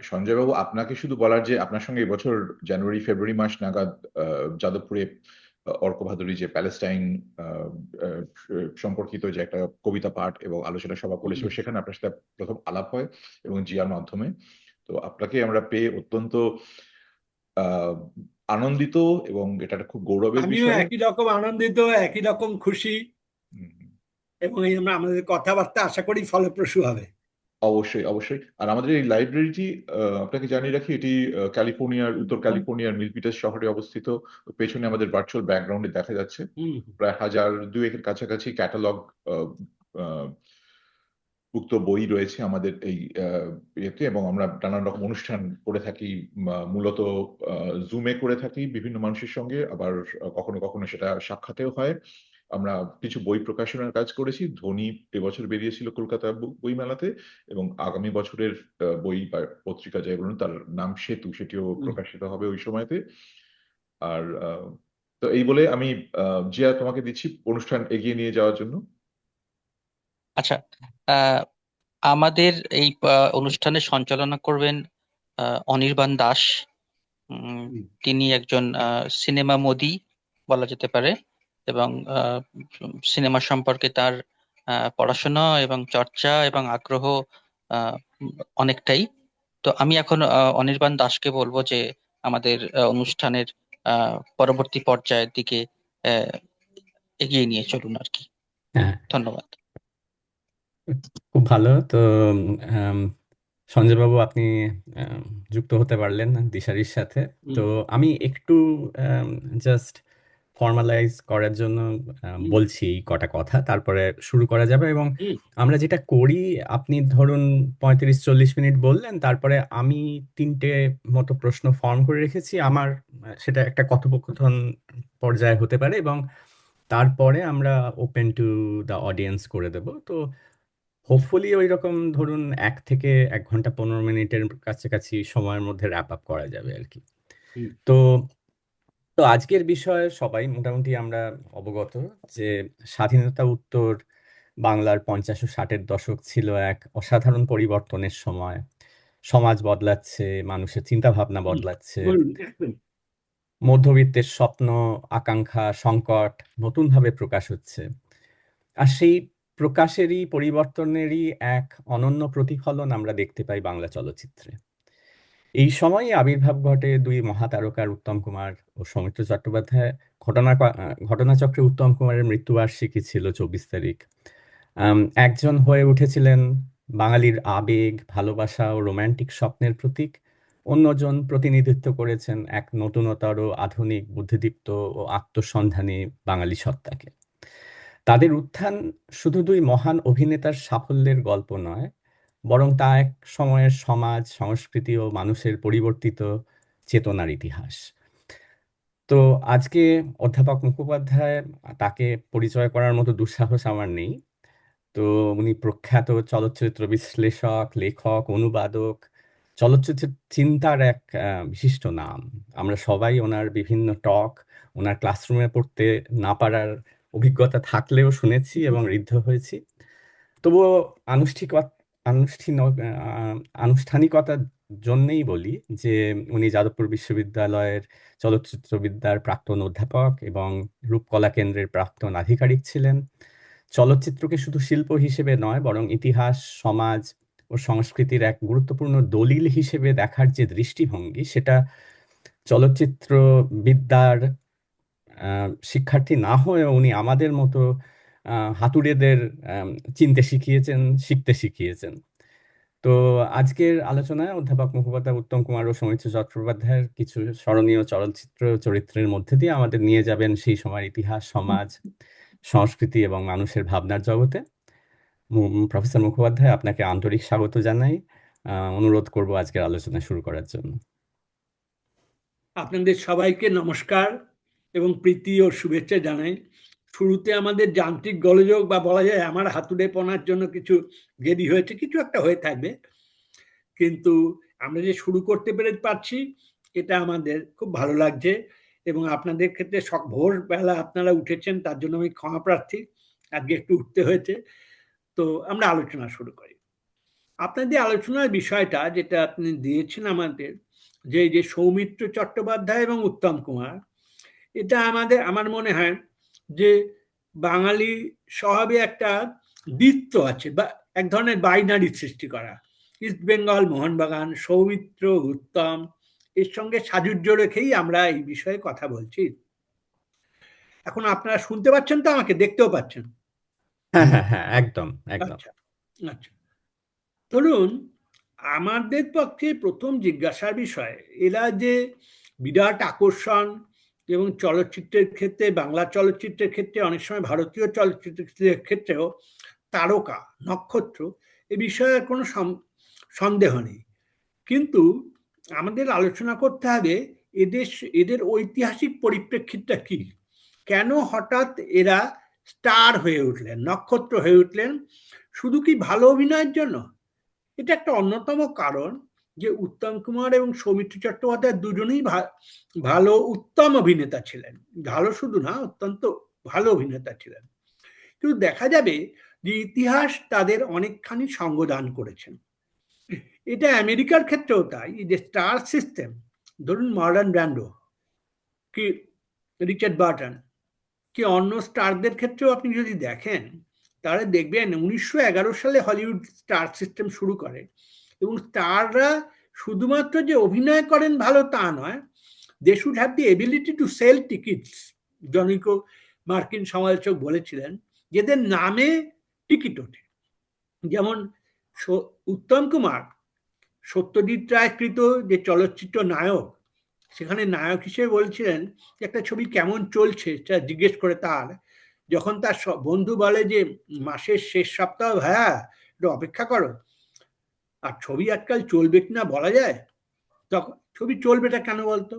সঞ্জয়বাবু, আপনাকে শুধু বলার যে আপনার সঙ্গে এবছর জানুয়ারি ফেব্রুয়ারি মাস নাগাদ যাদবপুরে অর্ক ভাদুরী যে প্যালেস্টাইন আহ, আহ, সম্পর্কিত যে একটা কবিতা পাঠ এবং আলোচনা সভা করেছিল, সেখানে আপনার সাথে প্রথম আলাপ হয় এবং জিয়ার মাধ্যমে। তো আপনাকে আমরা পেয়ে অত্যন্ত আহ আনন্দিত, এবং এটা একটা খুব গৌরবের আমিও বিষয়। একই রকম আনন্দিত, একই রকম খুশি, হুম। এবং আমাদের কথাবার্তা আশা করি ফলপ্রসূ হবে। অবশ্যই, অবশ্যই। আর আমাদের এই লাইব্রেরিটি, আপনাকে জানিয়ে রাখি, এটি ক্যালিফোর্নিয়ার, উত্তর ক্যালিফোর্নিয়ার মিলপিটাস শহরে অবস্থিত। পেছনে আমাদের ভার্চুয়াল ব্যাকগ্রাউন্ডে দেখা যাচ্ছে হুম। প্রায় 1002-এর কাছাকাছি ক্যাটালগ উক্ত বই রয়েছে আমাদের এই ইয়েতে, এবং আমরা নানান রকম অনুষ্ঠান করে থাকি। মূলত জুমে করে থাকি বিভিন্ন মানুষের সঙ্গে, আবার কখনো কখনো সেটা সাক্ষাতেও হয়। আমরা কিছু বই প্রকাশনার কাজ করেছি। ধ্বনি এবছর বেরিয়েছিল কলকাতা বইমেলাতে, এবং আগামী বছরের বই বা পত্রিকা যাই বলুন, তার নাম সেতু, সেটিও হুম। প্রকাশিত হবে ওই সময়তে। আর তো এই বলে আমি জিয়া তোমাকে দিচ্ছি অনুষ্ঠান এগিয়ে নিয়ে যাওয়ার জন্য। আচ্ছা, আহ, আমাদের এই অনুষ্ঠানে সঞ্চালনা করবেন অনির্বাণ দাস। উম, হুম। তিনি একজন সিনেমা মোদি বলা যেতে পারে, এবং সিনেমা সম্পর্কে তার পড়াশোনা এবং চর্চা এবং আগ্রহ আহ, অনেকটাই। তো আমি এখন অনির্বাণ দাসকে বলবো যে আমাদের অনুষ্ঠানের পরবর্তী পর্যায়ের দিকে আহ, এগিয়ে নিয়ে চলুন আর কি। হ্যাঁ, ধন্যবাদ। খুব ভালো। তো আম, সঞ্জয়বাবু, আপনি আম, যুক্ত হতে পারলেন দিশারির সাথে। তো হুম। আমি একটু জাস্ট ফর্মালাইজ করার জন্য হুম। বলছি কটা কথা, তারপরে শুরু করা যাবে। এবং হুম। আমরা যেটা করি, আপনি ধরুন 35-40 মিনিট বললেন, তারপরে আমি 3টে মতো প্রশ্ন ফর্ম করে রেখেছি আমার। সেটা একটা কথোপকথন পর্যায়ে হতে পারে, এবং তারপরে আমরা ওপেন টু দ্য অডিয়েন্স করে দেব। তো হোপফুলি ওই রকম ধরুন 1 থেকে 1 ঘন্টা 15 মিনিটের কাছাকাছি সময়ের মধ্যে র্যাপ আপ করা যাবে আর কি। হুম। তো তো আজকের বিষয়ে সবাই মোটামুটি আমরা অবগত যে স্বাধীনতা উত্তর বাংলার 50 ও 60-এর দশক ছিল এক অসাধারণ পরিবর্তনের সময়। সমাজ বদলাচ্ছে, মানুষের চিন্তা ভাবনা হুম। বদলাচ্ছে, বলুন, এক মিনিট। মধ্যবিত্তের স্বপ্ন, আকাঙ্ক্ষা, সংকট নতুনভাবে প্রকাশ হচ্ছে। আর সেই প্রকাশেরই, পরিবর্তনেরই এক অনন্য প্রতিফলন আমরা দেখতে পাই বাংলা চলচ্চিত্রে। এই সময়ই আবির্ভাব ঘটে দুই মহাতারকার, উত্তম কুমার ও সৌমিত্র চট্টোপাধ্যায়। ঘটনাচক্রে উত্তম কুমারের মৃত্যুবার্ষিকী ছিল 24 তারিখ। একজন হয়ে উঠেছিলেন বাঙালির আবেগ, ভালোবাসা ও রোমান্টিক স্বপ্নের প্রতীক। অন্যজন প্রতিনিধিত্ব করেছেন এক নতুনতর, আধুনিক, বুদ্ধিদীপ্ত ও আত্মসন্ধানী বাঙালি সত্তাকে। তাদের উত্থান শুধু দুই মহান অভিনেতার সাফল্যের গল্প নয়, বরং তা এক সময়ের সমাজ, সংস্কৃতি ও মানুষের পরিবর্তিত চেতনার ইতিহাস। তো আজকে অধ্যাপক মুখোপাধ্যায়, তাকে পরিচয় করার মতো দুঃসাহস আমার নেই। তো উনি প্রখ্যাত চলচ্চিত্র বিশ্লেষক, লেখক, অনুবাদক, চলচ্চিত্র চিন্তার এক বিশিষ্ট নাম। আমরা সবাই ওনার বিভিন্ন টক, ওনার ক্লাসরুমে পড়তে না পারার অভিজ্ঞতা থাকলেও শুনেছি এবং ঋদ্ধ হয়েছি। তবুও আনুষ্ঠানিকতার জন্যেই বলি যে উনি যাদবপুর বিশ্ববিদ্যালয়ের চলচ্চিত্রবিদ্যার প্রাক্তন অধ্যাপক এবং রূপকলা কেন্দ্রের প্রাক্তন আধিকারিক ছিলেন। চলচ্চিত্রকে শুধু শিল্প হিসেবে নয়, বরং ইতিহাস, সমাজ ও সংস্কৃতির এক গুরুত্বপূর্ণ দলিল হিসেবে দেখার যে দৃষ্টিভঙ্গি, সেটা চলচ্চিত্রবিদ্যার শিক্ষার্থী না হয়েও উনি আমাদের মতো হাতুড়েদের আম, চিনতে শিখিয়েছেন, শিখতে শিখিয়েছেন। তো আজকের আলোচনায় অধ্যাপক মুখোপাধ্যায় উত্তম কুমার ও সৌমিত্র চট্টোপাধ্যায়ের কিছু স্মরণীয় চলচ্চিত্র চরিত্রের মধ্যে দিয়ে আমাদের নিয়ে যাবেন সেই সময়ের ইতিহাস, সমাজ, সংস্কৃতি এবং মানুষের ভাবনার জগতে। প্রফেসর মুখোপাধ্যায়, আপনাকে আন্তরিক স্বাগত জানাই। অনুরোধ করব আজকের আলোচনা শুরু করার জন্য। আপনাদের সবাইকে নমস্কার এবং প্রীতি ও শুভেচ্ছা জানাই। শুরুতে আমাদের যান্ত্রিক গোলযোগ বা বলা যায় আমার হাতুড়ে পনার জন্য কিছু দেরি হয়েছে, কিছু একটা হয়ে থাকবে, কিন্তু আমরা যে শুরু করতে পেরে পারছি, এটা আমাদের খুব ভালো লাগছে। এবং আপনাদের ক্ষেত্রে ভোরবেলা আপনারা উঠেছেন, তার জন্য আমি ক্ষমা প্রার্থী, আজকে একটু উঠতে হয়েছে। তো আমরা আলোচনা শুরু করি। আপনাদের আলোচনার বিষয়টা যেটা আপনি দিয়েছেন আমাদের, যে এই যে সৌমিত্র চট্টোপাধ্যায় এবং উত্তম কুমার, এটা আমার মনে হয় যে বাঙালি স্বভাবে একটা দ্বিত্ব আছে, বা এক ধরনের বাইনারি সৃষ্টি করা। ইস্ট বেঙ্গল, মোহনবাগান, সৌমিত্র, উত্তম, এর সঙ্গে সাযুজ্য রেখেই আমরা এই বিষয়ে কথা বলছি। এখন আপনারা শুনতে পাচ্ছেন তো, আমাকে দেখতেও পাচ্ছেন? হ্যাঁ হ্যাঁ হ্যাঁ, একদম একদম। আচ্ছা আচ্ছা, ধরুন আমাদের পক্ষে প্রথম জিজ্ঞাসার বিষয়, এরা যে বিরাট আকর্ষণ, এবং চলচ্চিত্রের ক্ষেত্রে, বাংলা চলচ্চিত্রের ক্ষেত্রে, অনেক সময় ভারতীয় চলচ্চিত্রের ক্ষেত্রেও তারকা, নক্ষত্র, এ বিষয়ে কোনো সন্দেহ নেই। কিন্তু আমাদের আলোচনা করতে হবে এদের ঐতিহাসিক পরিপ্রেক্ষিতটা কি, কেন হঠাৎ এরা স্টার হয়ে উঠলেন, নক্ষত্র হয়ে উঠলেন? শুধু কি ভালো অভিনয়ের জন্য? এটা একটা অন্যতম কারণ যে উত্তম কুমার এবং সৌমিত্র চট্টোপাধ্যায় দুজনেই ভালো, উত্তম অভিনেতা ছিলেন। ভালো শুধু না, অত্যন্ত ভালো অভিনেতা ছিলেন। কিন্তু দেখা যাবে যে ইতিহাস তাদের অনেকখানি সঙ্গদান করেছেন। এটা আমেরিকার ক্ষেত্রেও তাই, যে স্টার সিস্টেম, ধরুন মার্লন ব্র্যান্ডো কি রিচার্ড বার্টন কি অন্য স্টারদের ক্ষেত্রেও আপনি যদি দেখেন, তাহলে দেখবেন 1911 সালে হলিউড স্টার সিস্টেম শুরু করে, এবং স্টাররা শুধুমাত্র যে অভিনয় করেন ভালো তা নয়, they should have the ability to sell tickets. জনৈক মার্কিন সমালোচক বলেছিলেন যেদের নামে টিকিট ওঠে। যেমন উত্তম কুমার সত্যজিৎ রায়কৃত যে চলচ্চিত্র নায়ক, সেখানে নায়ক হিসেবে বলছিলেন যে একটা ছবি কেমন চলছে তা জিজ্ঞেস করে, যখন তার বন্ধু বলে যে মাসের শেষ সপ্তাহ ভাইয়া একটু অপেক্ষা করো, আর ছবি আজকাল চলবে কিনা বলা যায়, তখন ছবি চলবেটা কেন বলতো?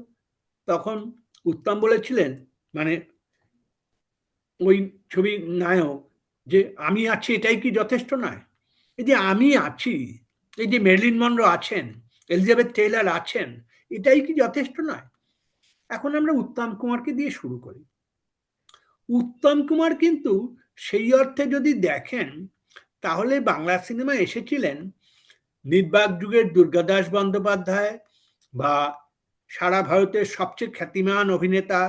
তখন উত্তম বলেছিলেন, মানে ওই ছবি নায়ক, যে আমি আছি এটাই কি যথেষ্ট নয়? এই যে আমি আছি, এই যে মেরিলিন মনরো আছেন, এলিজাবেথ টেইলর আছেন, এটাই কি যথেষ্ট নয়? এখন আমরা উত্তম কুমারকে দিয়ে শুরু করি। উত্তম কুমার কিন্তু সেই অর্থে যদি দেখেন, তাহলে বাংলা সিনেমা এসেছিলেন নির্বাক যুগের দুর্গাদাস বন্দ্যোপাধ্যায়, বা সারা ভারতের সবচেয়ে খ্যাতিমান অভিনেতা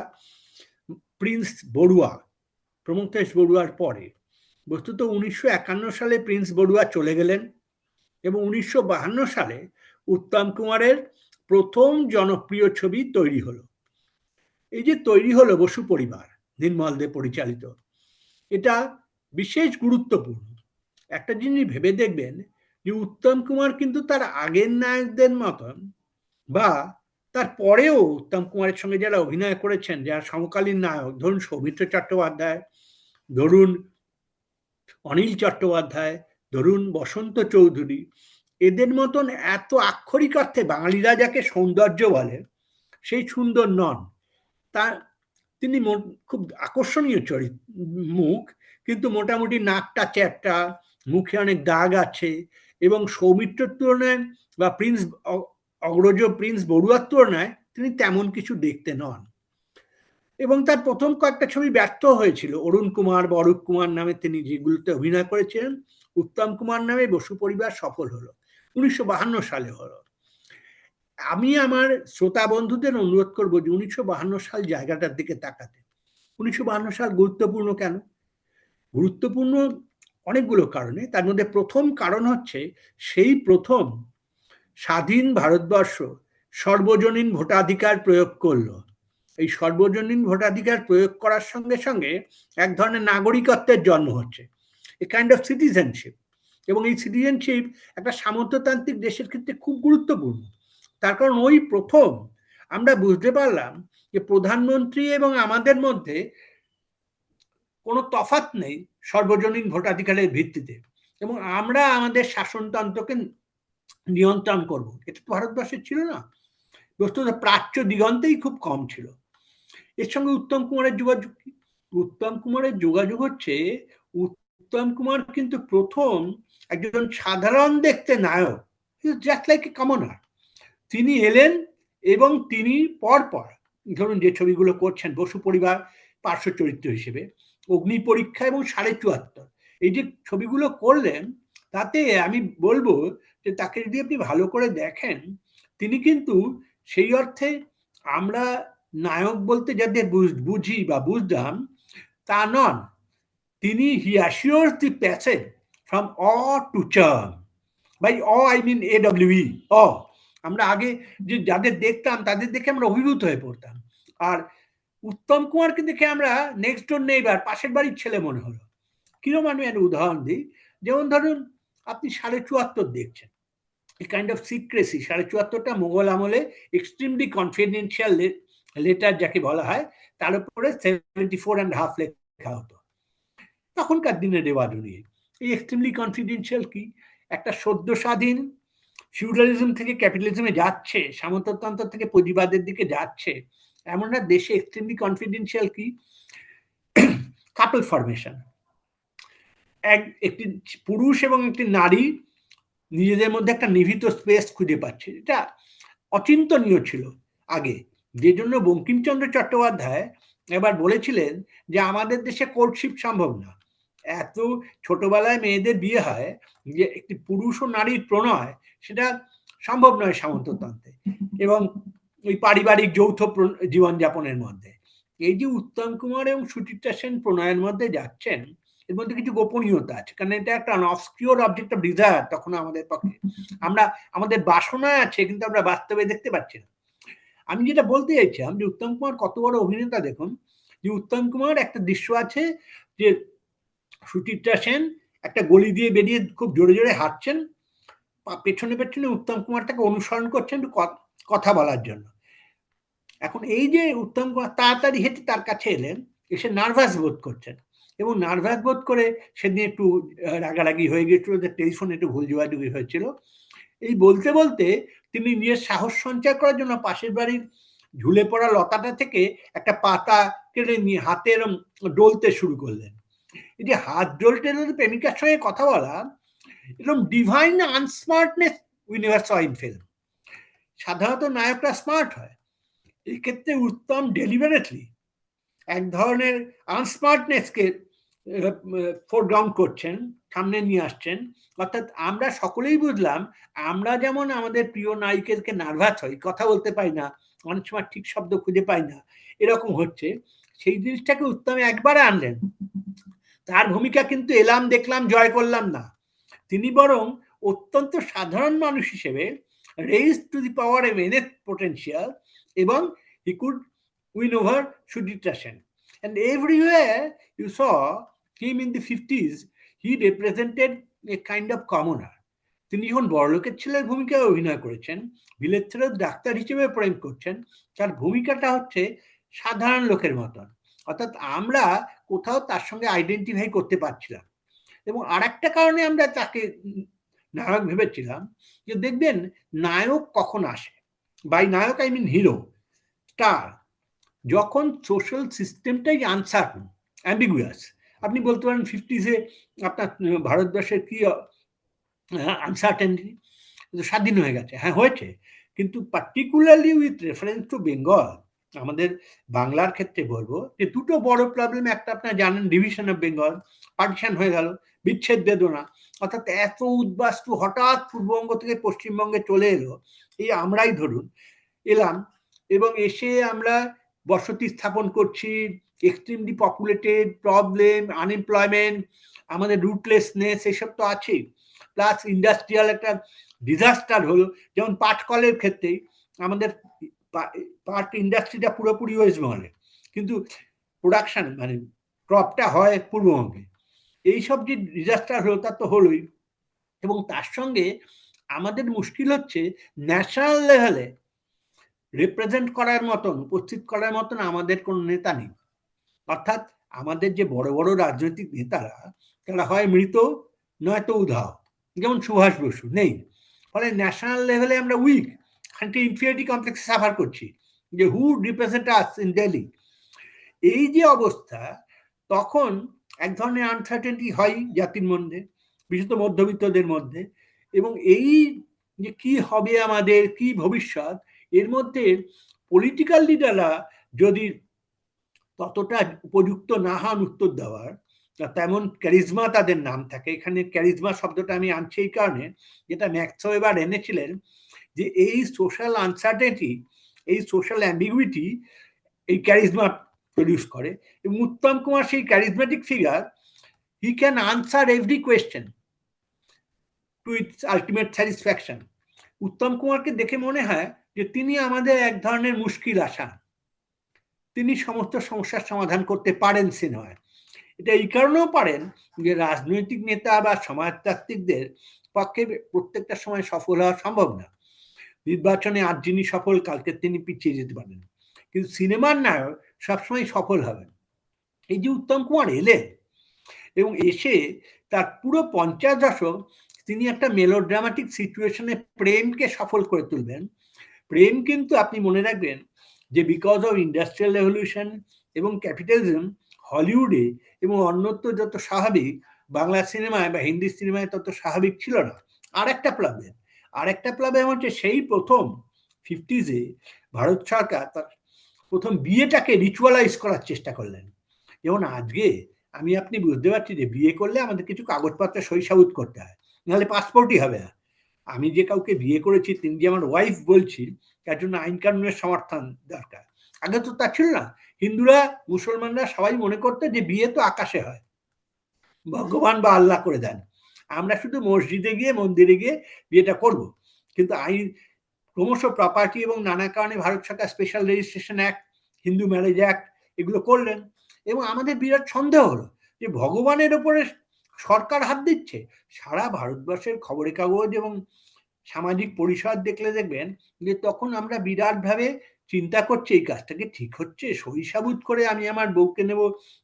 প্রিন্স বড়ুয়া, প্রমথেশ বড়ুয়ার পরে। বস্তুত 1951 সালে প্রিন্স বড়ুয়া চলে গেলেন, এবং 1952 সালে উত্তম কুমারের প্রথম জনপ্রিয় ছবি তৈরি হলো। এই যে তৈরি হলো বসু পরিবার, নির্মল দে পরিচালিত, এটা বিশেষ গুরুত্বপূর্ণ। একটা জিনিস ভেবে দেখবেন যে উত্তম কুমার কিন্তু তার আগের নায়কদের মতন, বা তার পরেও উত্তম কুমারের সঙ্গে যারা অভিনয় করেছেন, যারা সমকালীন নায়ক, ধরুন সৌমিত্র চট্টোপাধ্যায়, ধরুন অনিল চট্টোপাধ্যায়, ধরুন বসন্ত চৌধুরী, এদের মতন এত আক্ষরিক অর্থে বাঙালিরা যাকে সৌন্দর্য বলে সেই সুন্দর নন। তা তিনি খুব আকর্ষণীয় মুখ, কিন্তু মোটামুটি নাকটা চ্যাপ্টা, মুখে অনেক দাগ আছে, এবং সৌমিত্রের তুলনায় বা অগ্রজ প্রিন্স বড়ুয়ার তুলনায় তিনি তেমন কিছু দেখতে নন। এবং তার প্রথম কয়েকটা ছবি ব্যর্থ হয়েছিল, অরুণ কুমার বা অরূপ কুমার নামে তিনি যেগুলোতে অভিনয় করেছিলেন। উত্তম কুমার নামে বসু পরিবার সফল হলো, 1952 সালে হলো। আমি আমার শ্রোতা বন্ধুদের অনুরোধ করবো যে 1952 সাল জায়গাটার দিকে তাকাতে। 1952 সাল গুরুত্বপূর্ণ কেন? গুরুত্বপূর্ণ অনেকগুলো কারণে। তার মধ্যে প্রথম কারণ হচ্ছে, সেই প্রথম স্বাধীন ভারতবর্ষ সর্বজনীন ভোটাধিকার প্রয়োগ করলো। এই সর্বজনীন ভোটাধিকার প্রয়োগ করার সঙ্গে সঙ্গে এক ধরনের নাগরিকত্বের জন্ম হচ্ছে, এ কাইন্ড অফ সিটিজেনশিপ। এবং এই সিটিজেনশিপ একটা সামন্ততান্ত্রিক দেশের ক্ষেত্রে খুব গুরুত্বপূর্ণ। তার কারণ ওই প্রথম আমরা বুঝতে পারলাম যে প্রধানমন্ত্রী এবং আমাদের মধ্যে কোনো তফাৎ নেই সর্বজনীন ভোটাধিকারের ভিত্তিতে, এবং আমরা আমাদের শাসনতন্ত্রকে নিয়ন্ত্রণ করব। এটা তো ভারতবর্ষের ছিল না, বস্তুত প্রাচ্য দিগন্তেই খুব কম ছিল। এর সঙ্গে উত্তম কুমারের যোগাযোগ কি? উত্তম কুমারের যোগাযোগ হচ্ছে, উত্তম কুমার কিন্তু প্রথম একজন সাধারণ দেখতে নায়ক, জাস্ট লাইক এ কমনার। তিনি এলেন এবং তিনি পরপর ধরুন যে ছবিগুলো করছেন, বসু পরিবার পার্শ্ব চরিত্র হিসেবে, অগ্নি পরীক্ষা এবং 74, এই যে ছবিগুলো করলেন, তাতে আমি বলবো যে তাকে যদি আপনি ভালো করে দেখেন, তিনি কিন্তু সেই অর্থে আমরা নায়ক বলতে যাদের বুঝি বা বুঝলাম তা নন। তিনি he assures the passage from awe to charm. By awe I mean AWE, awe. আমরা আগে যে যাদের দেখতাম তাদের দেখে আমরা অভিভূত হয়ে পড়তাম, আর উত্তম কুমারকে দেখে আমরা নেক্সট ডোর নেইবার, পাশের বাড়ির ছেলে মনে হলো। কিরকম আমি একটা উদাহরণ দিই, যেমন ধরুন আপনি 74.5 দেখছেন, এই কাইন্ড অফ সিক্রেসি। 74.5টা মোগল আমলে এক্সট্রিমলি কনফিডেন্সিয়াল লেটার যাকে বলা হয়, তার উপরে 74.5 লেখা হতো তখনকার দিনের রেওয়াজ অনুযায়ী। এই এক্সট্রিমলি কনফিডেন্সিয়াল কি? একটা সদ্য স্বাধীন ফিউডালিজম থেকে ক্যাপিটালিজমে যাচ্ছে, সামন্ততন্ত্র থেকে পুঁজিবাদের দিকে যাচ্ছে এমন একটা দেশে এক্সট্রিমলি কনফিডেন্সিয়াল কি? কাপল ফরমেশন। একটি পুরুষ এবং একটি নারী নিজেদের মধ্যে একটা নিভৃত স্পেস খুঁজে পাচ্ছে, এটা অচিন্তনীয় ছিল আগে। যে জন্য বঙ্কিমচন্দ্র চট্টোপাধ্যায় এবার বলেছিলেন যে আমাদের দেশে কোর্টশিপ সম্ভব না, এত ছোটবেলায় মেয়েদের বিয়ে হয় যে একটি পুরুষ ও নারীর প্রণয় সেটা সম্ভব নয় সামন্ততন্ত্রে এবং ওই পারিবারিক যৌথ জীবনযাপনের মধ্যে। এই যে উত্তম কুমার এবং সুচিত্রা সেন প্রণয়ের মধ্যে যাচ্ছেন, এর মধ্যে কিছু গোপনীয়তা আছে, কারণ এটা একটা অবসকিউর অবজেক্ট অফ ডিজায়ার তখন আমাদের পক্ষে। আমরা আমাদের বাসনা আছে কিন্তু আমরা বাস্তবে দেখতে পাচ্ছি না। আমি যেটা বলতে চাইছিলাম যে উত্তম কুমার কত বড় অভিনেতা দেখুন, যে উত্তম কুমার একটা দৃশ্য আছে যে সুচিত্রা সেন একটা গলি দিয়ে বেরিয়ে খুব জোরে জোরে হাঁটছেন, পেছনে পেছনে উত্তম কুমার তাকে অনুসরণ করছেন কথা বলার জন্য। এখন এই যে উত্তম কুমার তাড়াতাড়ি হেঁটে তার কাছে এলেন, এসে নার্ভাস বোধ করছেন, এবং নার্ভাস বোধ করে সেদিন একটু রাগারাগি হয়ে গেছিল, যে টেলিফোনে একটু ভুল যোগাযোগি হয়েছিল। এই বলতে বলতে তিনি নিজের সাহস সঞ্চয় করার জন্য পাশের বাড়ির ঝুলে পড়া লতাটা থেকে একটা পাতা কেটে নিয়ে হাতে এরম ডলতে শুরু করলেন। এই যে হাত ডলতে ডলতে প্রেমিকার সঙ্গে কথা বলা, এরকম divine unsmartness we never saw in film. সাধারণত নায়করা স্মার্ট হয়, এই ক্ষেত্রে উত্তম ডেলিভারেটলি এক ধরনের আনস্মার্টনেসকে ফোরগ্রাউন্ড করছেন, সামনে নিয়ে আসছেন। অর্থাৎ আমরা সকলেই বুঝলাম, আমরা যেমন আমাদের প্রিয় নায়িকাকে নার্ভাস হই, কথা বলতে পাই না, অনেক সময় ঠিক শব্দ খুঁজে পাই না, এরকম হচ্ছে, সেই জিনিসটাকে উত্তমে একবারে আনলেন। তার ভূমিকা কিন্তু এলাম দেখলাম জয় করলাম না, তিনি বরং অত্যন্ত সাধারণ মানুষ হিসেবে raised to the power of innate potential, এবং he could win over Sudhitra Sen. And everywhere you saw him in the 50s, he represented a kind of commoner. তিনি যখন বড়লোকের ছেলের ভূমিকায় অভিনয় করেছেন, বিলেত ছেলে ডাক্তার হিসেবে প্রেম করছেন, তার ভূমিকাটা হচ্ছে সাধারণ লোকের মতন। অর্থাৎ আমরা কোথাও তার সঙ্গে আইডেন্টিফাই করতে পারছিলাম। এবং আর একটা কারণে আমরা তাকে নায়ক ভেবেছিলাম, যে দেখবেন নায়ক কখন আসে, বাই নায়ক আই মিন হিরো, স্টার, যখন সোশ্যাল সিস্টেমটাই আনসার্টেন, অ্যাম্বিগুয়াস। আপনি বলতে পারেন 50s-এ আপনার ভারতবর্ষের কি আনসার্টেনিটি, স্বাধীন হয়ে গেছে, হ্যাঁ হয়েছে, কিন্তু particularly with reference to Bengal, আমাদের বাংলার ক্ষেত্রে বলবো যে দুটো বড় প্রবলেম, একটা আপনার জানেন ডিভিশন অফ বেঙ্গল, পার্টিশন হয়ে গেল, বিচ্ছেদ বেদনা, অর্থাৎ এত উদ্বাস্তু হঠাৎ পূর্ববঙ্গ থেকে পশ্চিমবঙ্গে চলে এলো, এই আমরাই ধরুন এলাম, এবং এসে আমরা বসতি স্থাপন করছি, এক্সট্রিমলি পপুলেটেড, প্রবলেম, আনএমপ্লয়মেন্ট, আমাদের রুটলেসনেস, এসব তো আছেই, প্লাস ইন্ডাস্ট্রিয়াল একটা ডিজাস্টার হলো, যেমন পাটকলের ক্ষেত্রেই আমাদের পাট ইন্ডাস্ট্রিটা পুরোপুরি ওয়েস্ট বেঙ্গলে, কিন্তু প্রোডাকশন মানে ক্রপটা হয় পূর্ববঙ্গে। এইসব যে ডিজাস্টার হলো তা তো হলোই, এবং তার সঙ্গে আমাদের মুশকিল হচ্ছে ন্যাশনাল লেভেলে রিপ্রেজেন্ট করার মতন, উপস্থিত করার মতন আমাদের কোনো নেতা নেই। অর্থাৎ আমাদের যে বড় বড় রাজনৈতিক নেতারা, তারা হয় মৃত নয়তো উধাও, যেমন সুভাষ বসু নেই, ফলে ন্যাশনাল লেভেলে আমরা উইক, অ্যান্টি ইনফিরিয়রিটি কমপ্লেক্সে সাফার করছি, যে হু রিপ্রেজেন্ট আস ইন দিল্লি। এই যে অবস্থা, তখন এক ধরনের আনসার্টেনিটি হয় জাতির মধ্যে, বিশেষত মধ্যবিত্তদের মধ্যে, এবং এই যে কি হবে আমাদের, কি ভবিষ্যৎ, এর মধ্যে পলিটিক্যাল লিডাররা যদি ততটা উপযুক্ত না হন উত্তর দেওয়ার, তেমন ক্যারিজমা তাদের নাম থাকে। এখানে ক্যারিজমা শব্দটা আমি আনছি এই কারণে, যেটা ম্যাক্স ওয়েবার এনেছিলেন, যে এই সোশ্যাল আনসার্টেনিটি, এই সোশ্যাল অ্যাম্বিগুইটি এই ক্যারিজমা প্রডিউস করে। এবং উত্তম কুমার সেই charismatic figure, he can answer every question to its ultimate satisfaction. Uttam কুমারকে দেখে মনে হয় যে তিনি আমাদের এক ধরনের মুশকিল আসান, তিনি সমস্ত সমস্যার সমাধান করতে পারেন সিনেমায়। এটা এই কারণেও পারেন যে রাজনৈতিক নেতা বা সমাজতাত্ত্বিকদের পক্ষে প্রত্যেকটা সময় সফল হওয়া সম্ভব না। নির্বাচনে আজ যিনি সফল, কালকে তিনি পিছিয়ে যেতে পারেন, কিন্তু সিনেমার নায়ক সবসময় সফল হবেন। এই যে উত্তম কুমার এলেন এবং এসে তার পুরো 50 দশক তিনি একটা মেলোড্রামাটিক সিচুয়েশনে প্রেমকে সফল করে তুলবেন। প্রেম কিন্তু আপনি মনে রাখবেন যে বিকজ অফ ইন্ডাস্ট্রিয়াল রেভলিউশন এবং ক্যাপিটালিজম হলিউডে এবং অন্যত্র যত স্বাভাবিক, বাংলা সিনেমায় বা হিন্দি সিনেমায় তত স্বাভাবিক ছিল না। আরেকটা প্রবলেম হচ্ছে সেই প্রথম 50s ভারত সরকার তার প্রথম বিয়েটাকে রিচুয়ালাইজ করার চেষ্টা করলেন। যেমন আজকে আমি আপনি বুঝতে পারছি যে বিয়ে করলে আমাদের কিছু কাগজপত্র সই সাবুত করতে হয়, নাহলে পাসপোর্টই হবে না। আমি যে কাউকে বিয়ে করেছি তিনি যে আমার ওয়াইফ বলছি, তার জন্য আইন কানুনের সমর্থন দরকার। আগে তো তা ছিল না। হিন্দুরা, মুসলমানরা সবাই মনে করতো যে বিয়ে তো আকাশে হয়, ভগবান বা আল্লাহ করে দেন, আমরা শুধু মসজিদে গিয়ে মন্দিরে গিয়ে বিয়েটা করব। কিন্তু আইন ক্রমশ প্রপার্টি এবং নানা কারণে ভারত সরকার special registration act, Hindu marriage act এগুলো করলেন। এবং আমাদের বিরাট সন্দেহ হলো যে ভগবানের ওপরে সরকার হাত দিচ্ছে। সারা ভারতবর্ষের খবরের কাগজ এবং সামাজিক পরিসর দেখলে দেখবেন যে তখন আমরা বিরাটভাবে চিন্তা করছি এই কাজটা কি ঠিক হচ্ছে, সই সাবুত করে আমি আমার বউকে নেব,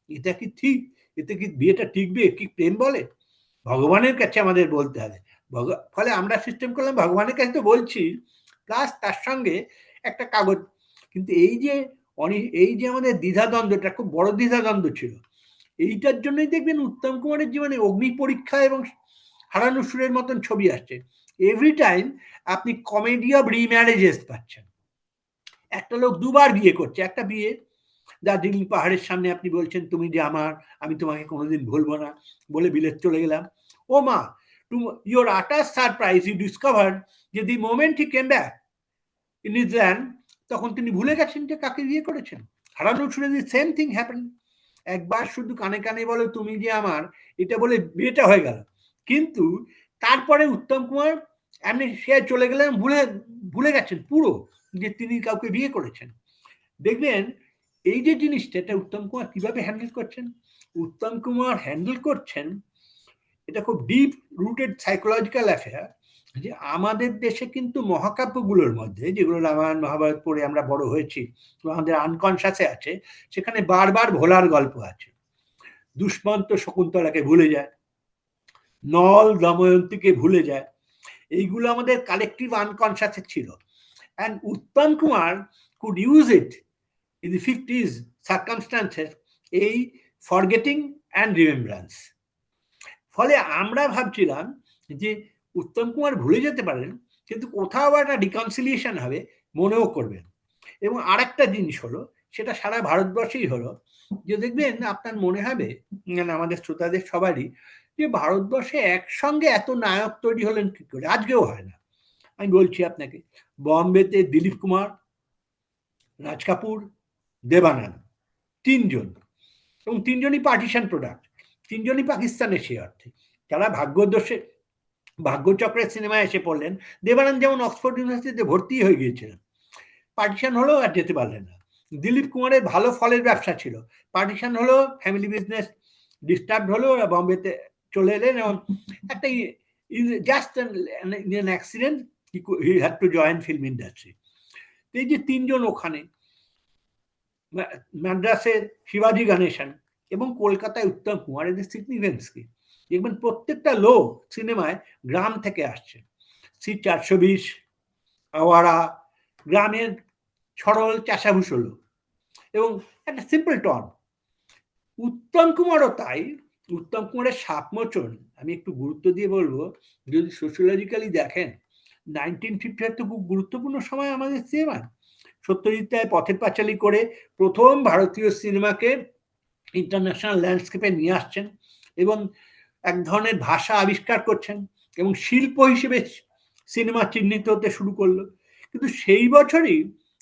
এটা কি ঠিক, এতে কি বিয়েটা টিকবে, কি প্রেম বলে? ভগবানের কাছে আমাদের বলতে হবে। ফলে আমরা সিস্টেম করলাম ভগবানের কাছে তো বলছি, প্লাস তার সঙ্গে একটা কাগজ। কিন্তু এই যে আমাদের দ্বিধাদ্বন্দ্বটা খুব বড় দ্বিধাদ্বন্দ্ব ছিল, এইটার জন্যই দেখবেন উত্তম কুমারের জীবনে অগ্নি পরীক্ষা এবং হারানো সুরের মতন ছবি আসছে। এভরি টাইম আপনি কমেডি অফ রিম্যারেজেস পাচ্ছেন। একটা লোক দুবার বিয়ে করছে, একটা বিয়ে দার্জিলিং পাহাড়ের সামনে আপনি বলছেন তুমি যে আমার, আমি তোমাকে কোনোদিন ভুলবো না বলে বিলেত চলে গেলাম। ও মা, টু ইয়োর আটার সারপ্রাইজ ইউ ডিসকভার যে the moment he came back in his land, তখন তিনি ভুলে গেছেন যে কাকে বিয়ে করেছেন। হারানো সুরে দি সেম থিং হ্যাপেন। একবার শুধু কানে কানে বলো তুমি যে আমার, এটা বলে বিয়েটা হয়ে গেল। কিন্তু তারপরে উত্তম কুমার এমনি সে চলে গেলেন, ভুলে গেছেন পুরো যে তিনি কাউকে বিয়ে করেছেন। দেখবেন এই যে জিনিসটা, এটা উত্তম কুমার কিভাবে হ্যান্ডেল করছেন। উত্তম কুমার হ্যান্ডেল করছেন, এটা খুব ডিপ রুটেড সাইকোলজিক্যাল অ্যাফেয়ার, যে আমাদের দেশে কিন্তু মহাকাব্যগুলোর মধ্যে, যেগুলো রামায়ণ মহাভারত পড়ে আমরা বড় হয়েছি, আমাদের আনকনশাসে আছে, সেখানে বারবার ভোলার গল্প আছে। দুষ্মন্ত শকুন্তলাকে ভুলে যায়, নল দময়ন্তীকে ভুলে যায়, এইগুলো আমাদের কালেকটিভ আনকনশাসে ছিল। And Uttam Kumar could use it in the 50s circumstances, এই ফরগেটিং অ্যান্ড রিমেম্ব্রান্স। ফলে আমরা ভাবছিলাম যে উত্তম কুমার ভুলে যেতে পারেন, কিন্তু কোথাও একটা রিকনসিলিয়েশন হবে, মনেও করবেন। এবং আরেকটা জিনিস হলো, সেটা সারা ভারতবর্ষেই হলো, যে দেখবেন আপনার মনে হবে, মানে আমাদের শ্রোতাদের সবারই, যে ভারতবর্ষে একসঙ্গে এত নায়ক তৈরি হলেন কি করে, আজকেও হয় না। আমি বলছি আপনাকে, বম্বেতে দিলীপ কুমার, রাজ কাপুর, দেবানন্দ, তিনজন, এবং তিনজনই পার্টিশন প্রোডাক্ট, তিনজনই পাকিস্তানের সে অর্থে। তারা ভাগ্যচক্রের সিনেমায় এসে পড়লেন। দেবানন্দ যেমন অক্সফোর্ড ইউনিভার্সিটিতে ভর্তি হয়ে গিয়েছিলেন, পার্টিশন হলো আর যেতে পারলেন না। দিলীপ কুমারের ভালো ফলের ব্যবসা ছিল, পার্টিশন হলো, ফ্যামিলি বিজনেস ডিস্টার্ব হলো, ওরা বম্বেতে চলে এলেন, এবং একটা just an accident he had to join film industry. এই যে তিনজন ওখানে, মাদ্রাসের শিবাজি গণেশন এবং কলকাতায় উত্তম কুমার, এদের সিগনিফিকেন্স কি? দেখবেন প্রত্যেকটা লোক সিনেমায় গ্রাম থেকে আসছে। C420, আওয়ারা, গ্রামের সরল চাষাভুষো লোক, এবং একটা সিম্পল টন। উত্তম কুমারও তাই। উত্তম কুমারের সাপমোচন আমি একটু গুরুত্ব দিয়ে বলবো, যদি সোশিওলজিক্যালি দেখেন, 1950 তো খুব গুরুত্বপূর্ণ সময় আমাদের সিনেমায়। সত্যজিৎ রায় পথের পাঁচালী করে প্রথম ভারতীয় সিনেমাকে ইন্টারন্যাশনাল ল্যান্ডস্কেপে নিয়ে আসছেন। এবং এক ধরনের ভাষা আবিষ্কার করছেন এবং শিল্প হিসেবে সিনেমা চিহ্নিত হতে শুরু করলো। কিন্তু সেই বছরই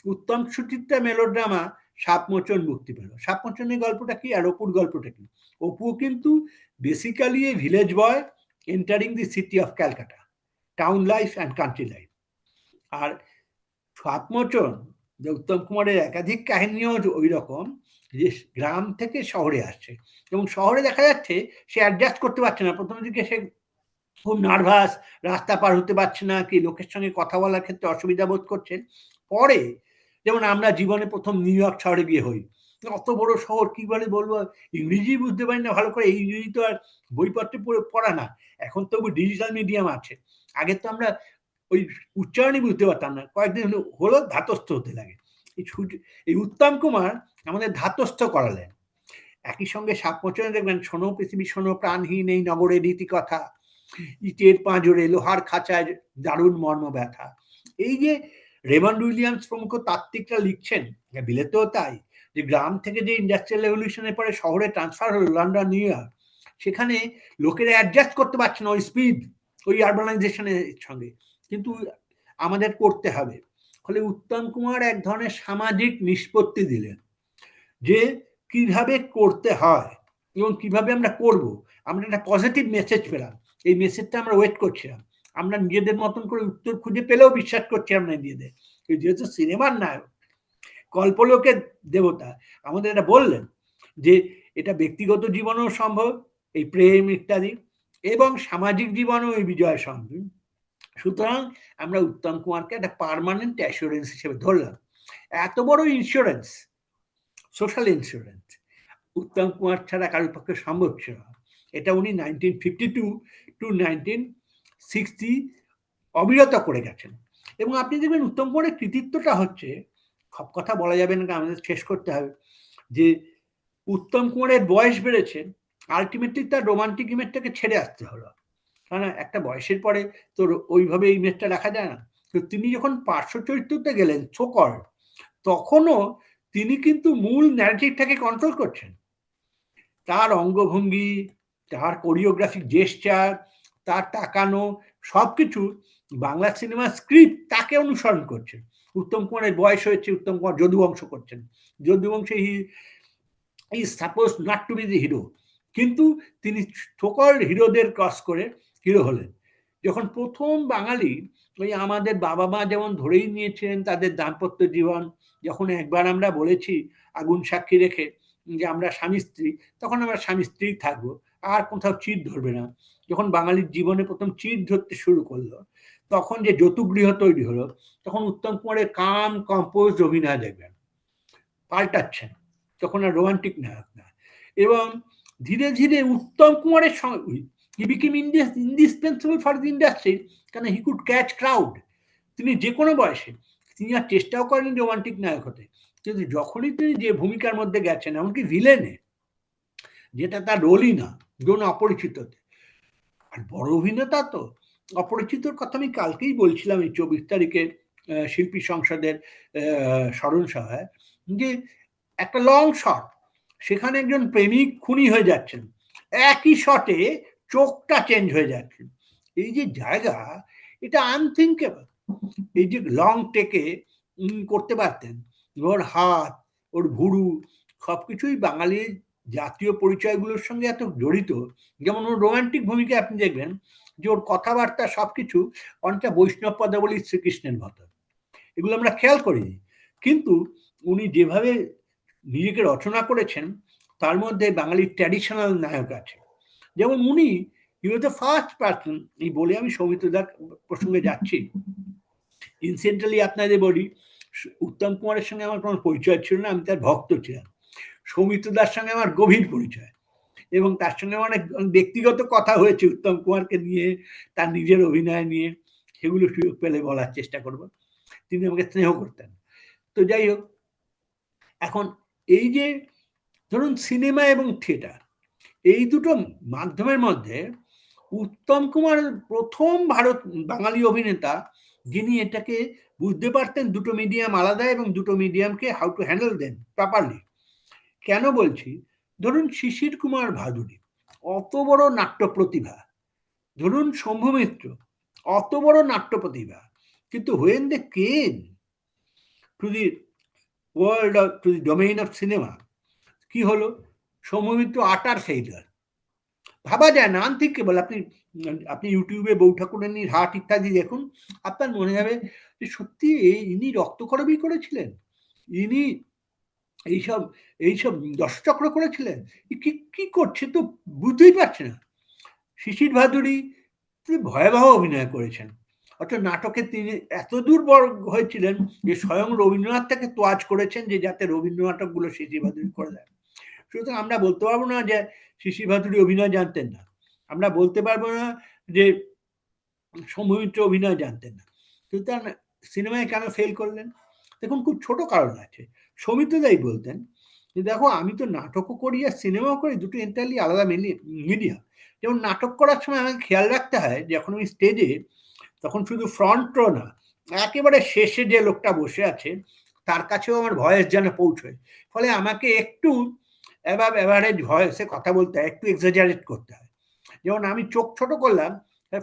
উত্তম সুচিত্রা মেলোড্রামা সাপমোচন মুক্তি পেল। সাপমোচনের গল্পটা কি আর অপুর গল্পটা কি? অপুও কিন্তু basically a village boy entering the city of Calcutta, town life and country life. আর সাপমোচন যে উত্তম কুমারের একাধিক কাহিনীও ওই রকম, যে গ্রাম থেকে শহরে আসছে এবং শহরে দেখা যাচ্ছে সে অ্যাডজাস্ট করতে পারছে না। প্রথম দিকে সে খুব নার্ভাস, রাস্তা পার হতে পারছে না, কি লোকের সঙ্গে কথা বলার ক্ষেত্রে অসুবিধা বোধ করছেন। পরে যেমন আমরা জীবনে প্রথম নিউ ইয়র্ক শহরে গিয়ে হই, অত বড় শহর কি বলে বলবো, ইংরেজি বুঝতে পারি না ভালো করে, এই ইংরেজি তো আর বইপত্রে পড়া না, এখন তবু ডিজিটাল মিডিয়াম আছে। আগে তো আমরা ওই উচ্চারণই বুঝতে পারতাম না, কয়েকদিন হলো ধাতস্থ হতে লাগে। এই উত্তম কুমার আমাদের ধাতস্থ করালেন। একই সঙ্গে সাপমোচনে দেখবেন শোনো পৃথিবী শোনো প্রাণহীন এই নগরের রীতি কথা, ইটের পাঁজরে লোহার খাঁচায় দারুণ মর্ম ব্যথা। এই যে রেমন্ড উইলিয়ামস প্রমুখ তাত্ত্বিকরা লিখছেন, বিলেতেও তাই, যে গ্রাম থেকে যে ইন্ডাস্ট্রিয়াল রেভলিউশনের পরে শহরে ট্রান্সফার হলো লন্ডন নিউ ইয়র্ক, সেখানে লোকেরা অ্যাডজাস্ট করতে পারছে না ওই স্পিড, ওই আরবানাইজেশনের সঙ্গে, কিন্তু আমাদের করতে হবে। ফলে উত্তম কুমার এক ধরনের সামাজিক নিষ্পত্তি দিলেন যে কিভাবে করতে হয় এবং কিভাবে আমরা করব। আমরা একটা পজিটিভ মেসেজ পেলাম, এই মেসেজটা আমরা ওয়েট করছিলাম, আমরা নিজেদের মতন করে উত্তর খুঁজে পেলেও বিশ্বাস করছিলাম না নিজেদের। যেহেতু সিনেমার নায়ক, কল্পলোকের দেবতা, আমাদের এটা বললেন যে এটা ব্যক্তিগত জীবনেও সম্ভব, এই প্রেম ইত্যাদি, এবং সামাজিক জীবনেও এই বিজয় সম্ভব। সুতরাং আমরা উত্তম কুমারকে একটা পার্মানেন্ট অ্যাসুরেন্স হিসেবে ধরলাম। এত বড় insurance, social insurance, Uttam Kumar ছাড়া কারোর পক্ষে সম্ভব ছিল না। এটা উনি 1952 to 1960 অবিরত করে গেছেন। এবং আপনি দেখবেন উত্তম কুমারের কৃতিত্বটা হচ্ছে, সব কথা বলা যাবে না, আমাদের শেষ করতে হবে, যে উত্তম কুমারের বয়স বেড়েছে, আলটিমেটলি তার রোমান্টিক ইমেজটাকে ছেড়ে আসতে হলো, কারণ একটা বয়সের পরে তো ওইভাবে ইমেজটা রাখা যায় না। তো তিনি যখন পার্শ্ব চরিত্রতে গেলেন ছোকর, তখনও তিনি কিন্তু মূল ন্যারেটিভটাকে কন্ট্রোল করছেন। তার অঙ্গভঙ্গি, তার কোরিওগ্রাফিক জেস্চার, তার তাকানো, সবকিছু বাংলা সিনেমার স্ক্রিপ্ট তাকে অনুসরণ করছে। উত্তম কুমারের বয়স হয়েছে, উত্তম কুমার যদুবংশ করছেন, যদুবংশে he is suppose not to be the hero, কিন্তু তিনি সকল হিরোদের ক্রস করে হিরো হলেন। যখন প্রথম বাঙালি, ওই আমাদের বাবা মা যেমন ধরেই নিয়েছিলেন তাদের দাম্পত্য জীবন, যখন একবার আমরা বলেছি আগুন সাক্ষী রেখে যে আমরা স্বামী স্ত্রী, তখন আমরা স্বামী স্ত্রী থাকবো, আর কোথাও চিট ধরবে না। যখন বাঙালির জীবনে প্রথম চিট ধরতে শুরু করলো, তখন যে যতুগৃহ তৈরি হলো, তখন উত্তম কুমারের কাম কম্পোজ অভিনয় দেখবেন পাল্টাচ্ছেন, তখন আর রোমান্টিক নায়ক না। এবং ধীরে ধীরে উত্তম কুমারের সঙ্গে he became indispensable for the industry, কারণ হি কুড ক্যাচ ক্রাউড। তিনি যে কোনো বয়সে, তিনি আর চেষ্টাও করেন রোমান্টিক নায়ক হতে, কিন্তু যখনই তিনি যে ভূমিকার মধ্যে গেছেন, এমনকি ভিলেনে, যেটা তার রোলই না, ধরুন অপরিচিততে, আর বড় অভিনেতা তো, অপরিচিতর কথা আমি কালকেই বলছিলাম এই 24 তারিখে শিল্পী সংসদের স্মরণ সভায়, যে একটা লং শট, সেখানে একজন প্রেমিক খুনি হয়ে যাচ্ছেন, একই শটে চোখটা চেঞ্জ হয়ে যাচ্ছে। এই যে জায়গা, এটা আনথিঙ্কেবল। এই যে লং টেকে করতে পারতেন, ওর হাত, ওর ভুরু, সবকিছুই বাঙালির জাতীয় পরিচয়গুলোর সঙ্গে এত জড়িত। যেমন ওর রোমান্টিক ভূমিকা আপনি দেখবেন যে ওর কথাবার্তা সবকিছু অনেকটা বৈষ্ণব পদাবলী শ্রীকৃষ্ণের মতো, এগুলো আমরা খেয়াল করিনি, কিন্তু উনি যেভাবে নিজেকে রচনা করেছেন, তার মধ্যে বাঙালির ট্র্যাডিশনাল নায়ক আছে। যেমন উনি হি ওয়াজ দ্য ফার্স্ট পার্সন, এই বলে আমি সৌমিত্রদার প্রসঙ্গে যাচ্ছি, ইনসিডেন্টালি আপনাদের বলি, উত্তম কুমারের সঙ্গে আমার কোনো পরিচয় ছিল না, আমি তার ভক্ত ছিলাম। সৌমিত্রদার সঙ্গে আমার গভীর পরিচয়, এবং তার সঙ্গে অনেক ব্যক্তিগত কথা হয়েছে উত্তম কুমারকে নিয়ে, তার নিজের অভিনয় নিয়ে, সেগুলো সুযোগ পেলে বলার চেষ্টা করব। তিনি আমাকে স্নেহ করতেন। তো যাই হোক, এখন এই যে ধরুন সিনেমা এবং থিয়েটার, এই দুটো মাধ্যমের মধ্যে উত্তম কুমার প্রথম বাঙালি অভিনেতা যিনি এটাকে বুঝতে পারতেন দুটো মিডিয়াম আলাদা, এবং দুটো মিডিয়ামকে how to handle then properly. কেন বলছি, ধরুন শিশির কুমার ভাদুড়ী অত বড় নাট্য প্রতিভা, ধরুন শম্ভু মিত্র অত বড় নাট্য প্রতিভা, কিন্তু when they came to the world of, to the domain of cinema, কি হলো? শম্ভু মিত্র আটার ফেইলার। ভাবা যায় না, আনথিঙ্কেবল। আপনি আপনি ইউটিউবে বউ ঠাকুরানীর হাট ইত্যাদি দেখুন, আপনার মনে হবে যে সত্যি ইনি রক্তকরবী করেছিলেন, ইনি এইসব এইসব দশচক্র করেছিলেন, কি কি করছে তো বুঝতেই পারছে না। শিশির ভাদুড়ী তিনি ভয়াবহ অভিনয় করেছেন, অর্থাৎ নাটকে তিনি এত দূর বড় হয়েছিলেন যে স্বয়ং রবীন্দ্রনাথ তাকে তোয়াজ করেছেন যে যাতে রবীন্দ্র নাটকগুলো শিশির ভাদুড়ী করে দেন। সুতরাং আমরা বলতে পারবো না যে শিশির ভাদুড়ী অভিনয় জানতেন না, আমরা বলতে পারবো না যে শম্ভু মিত্র অভিনয় জানতেন না। সুতরাং সিনেমায় কেন ফেল করলেন? দেখুন, খুব ছোট কারণ আছে। সৌমিত্রদাই বলতেন যে দেখো, আমি তো নাটকও করি আর সিনেমাও করি, দুটো এন্টারলি আলাদা মিডিয়া। যেমন নাটক করার সময় আমাকে খেয়াল রাখতে হয় যে যখন আমি স্টেজে, তখন শুধু ফ্রন্ট রো না, একেবারে শেষে যে লোকটা বসে আছে তার কাছেও আমার ভয়েস যেন পৌঁছয়। ফলে আমাকে একটু অ্যাভারেজ ভয়েসে কথা বলতে হয়, একটু এক্সাজারেট করতে হয়। যেমন আমি চোখ ছোট করলাম,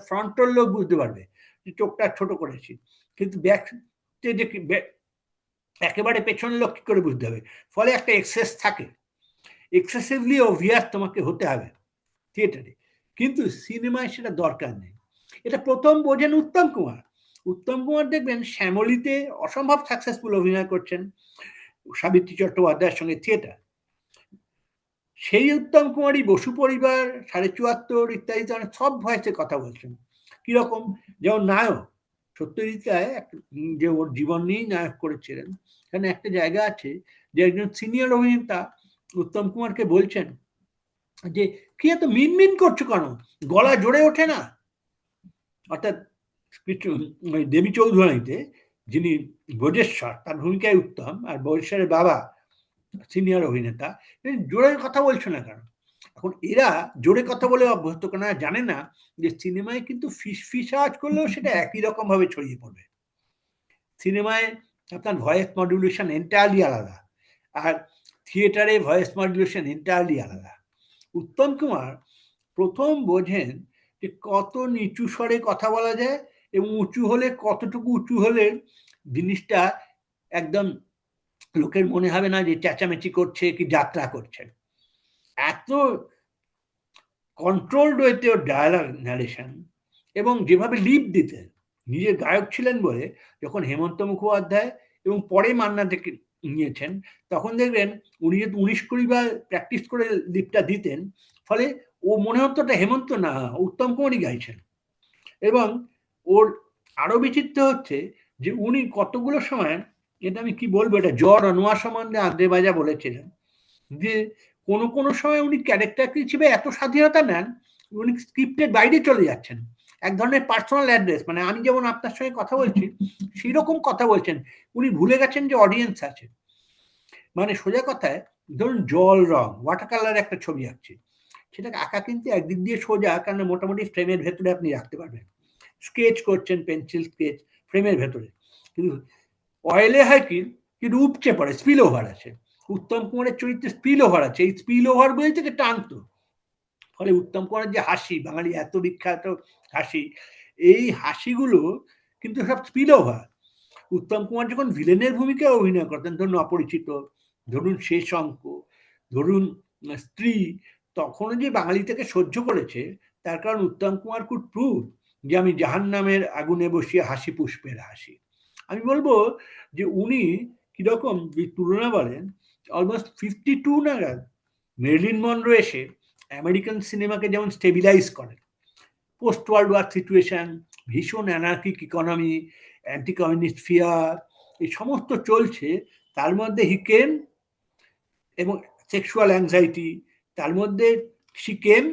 ফ্রন্টের লোক বুঝতে পারবে যে চোখটা ছোট করেছি, কিন্তু ব্যাক স্টেজে একেবারে পেছনের লোক কি করে বুঝতে হবে? ফলে একটা এক্সেস থাকে, এক্সেসিভলি অবভিয়াস তোমাকে হতে হবে থিয়েটারে, কিন্তু সিনেমায় সেটা দরকার নেই। এটা প্রথম বোঝেন উত্তম কুমার। উত্তম কুমার দেখবেন শ্যামলীতে অসম্ভব সাকসেসফুল অভিনয় করছেন সাবিত্রী চট্টোপাধ্যায়ের সঙ্গে থিয়েটার। সেই উত্তম কুমারই বসু পরিবার, ৭৪ ইত্যাদিতে অনেক সব ভয়েসে কথা বলছেন। কিরকম? যেমন নায়ক সত্যজিৎ রায় যে ওর জীবন নিয়েই নায়ক করেছিলেন, এখানে একটা জায়গা আছে যে একজন সিনিয়র অভিনেতা উত্তম কুমারকে বলছেন যে কি এত মিনমিন করছো কেন, গলা জোরে ওঠে না? অর্থাৎ দেবী চৌধুরানীতে যিনি ব্রজেশ্বর, তার ভূমিকায় উত্তম, আর ব্রজেশ্বরের বাবা সিনিয়র অভিনেতা, জোরে কথা বলছো না কেন? এখন এরা জোরে কথা বলে অভ্যস্ত, কেন জানে না যে সিনেমায় কিন্তু ফিস আওয়াজ করলেও সেটা একই রকম ভাবে ছড়িয়ে পড়বে। সিনেমায় আপনার ভয়েস মডুলেশন এন্টায়ারলি আলাদা, আর থিয়েটারে ভয়েস মডুলেশন এন্টায়ারলি আলাদা। উত্তম কুমার প্রথম বোঝেন যে কত নিচু স্বরে কথা বলা যায় এবং উঁচু হলে কতটুকু উঁচু হলে জিনিসটা একদম লোকের মনে হবে না যে চেঁচামেচি করছে কি যাত্রা করছে। এত কন্ট্রোলড ওয়েতে ওর ডায়ালগ ন্যারেশন, এবং যেভাবে লিপ দিতেন, নিজে গায়ক ছিলেন বলে যখন হেমন্ত মুখোপাধ্যায় এবং পরে মান্না থেকে নিয়েছেন, তখন দেখবেন উনি যেহেতু 19-20 বার প্র্যাকটিস করে লিপটা দিতেন, ফলে ও মনে হতো এটা হেমন্ত না, উত্তম কুমারই গাইছেন। এবং ওর আরো বিচিত্র হচ্ছে যে উনি কতগুলো সময়, এটা আমি কি বলবো, এটা জ্বর অনুয়া সম্বন্ধে আন্দ্রে বাজা বলেছিলেন যে কোনো কোনো সময় উনি ক্যারেক্টার হিসেবে এত স্বাধীনতা নেন, উনি স্ক্রিপ্টের বাইরে চলে যাচ্ছেন, এক ধরনের পার্সোনাল অ্যাড্রেস, মানে আমি যেমন আপনার সঙ্গে কথা বলছি সেই রকম কথা বলছেন, উনি ভুলে গেছেন যে অডিয়েন্স আছে। মানে সোজা কথায় ধরুন জল রং, ওয়াটার কালার একটা ছবি আঁকছি, সেটাকে আঁকা কিন্তু একদিক দিয়ে সোজা, কারণ মোটামুটি ফ্রেমের ভেতরে আপনি রাখতে পারবেন। স্কেচ করছেন, পেন্সিল স্কেচ ফ্রেমের ভেতরে, কিন্তু অয়েলে হয় কি কিন্তু উপচে পড়ে, স্পিল ওভার আছে। উত্তম কুমারের চরিত্রে স্পিল ওভার আছে, এই স্পিল ওভার গুলি থেকে টানতো। ফলে উত্তম কুমারের যে হাসি, বাঙালি এত বিখ্যাত হাসি, এই হাসিগুলো কিন্তু সব স্পিল ওভার। উত্তম কুমার যখন ভিলেনের ভূমিকায় অভিনয় করতেন, ধরুন অপরিচিত, ধরুন শেষ অঙ্ক, ধরুন স্ত্রী, তখনও যে বাঙালি থেকে সহ্য করেছে তার কারণ উত্তম কুমার কুড প্রুভ যে আমি জাহান্নামের আগুনে বসিয়ে হাসি পুষ্পের হাসি। আমি বলবো যে উনি কিরকম তুলনা বলেন, অলমোস্ট 52 নাগাদ মেরিলিন মনরো এসে আমেরিকান সিনেমাকে যেমন স্টেবিলাইজ করেন, পোস্ট ওয়ার্ল্ড ওয়ার সিচুয়েশন, ভীষণ anarchic economy, anti communist fear, এই সমস্ত চলছে, তার মধ্যে হি কেম, এবং সেক্সুয়াল অ্যাংজাইটি, তার মধ্যে she came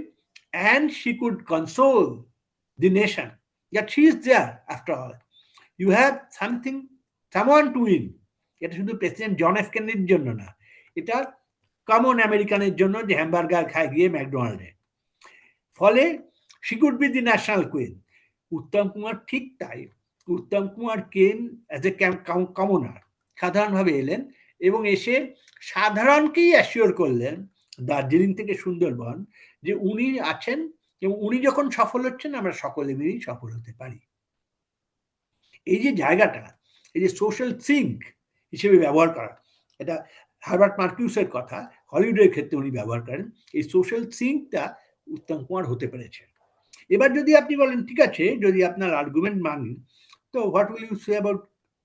and she could console the nation that she is there after all. You have someone to win. এটা শুধু প্রেসিডেন্ট জন এফ কেনেডির জন্য না, এটা কমন আমেরিকানের জন্য যে হ্যামবার্গার খায় গিয়ে ম্যাকডোনাল্ডে। ফলে she could be the national queen. Uttam Kumar ঠিক তাই। উত্তম কুমার কেন অ্যাজ এ কমনার, সাধারণভাবে এলেন এবং এসে সাধারণকেই অ্যাসিওর করলেন দার্জিলিং থেকে সুন্দরবন, যে উনি আছেন এবং উনি যখন সফল হচ্ছেন আমরা সকলে মিলেই সফল হতে পারি। এই যে জায়গাটা, এই যে সোশ্যাল সিঙ্ক হিসেবে ব্যবহার করা, এটা হারবার্ট মার্কিউসের কথা, হলিউডের ক্ষেত্রে উনি ব্যবহার করেন। এই সোশ্যাল সিঙ্কটা উত্তম কুমার হতে পেরেছে। এবার যদি আপনি বলেন ঠিক আছে, যদি আপনার আর্গুমেন্ট মানি, তো what will you say about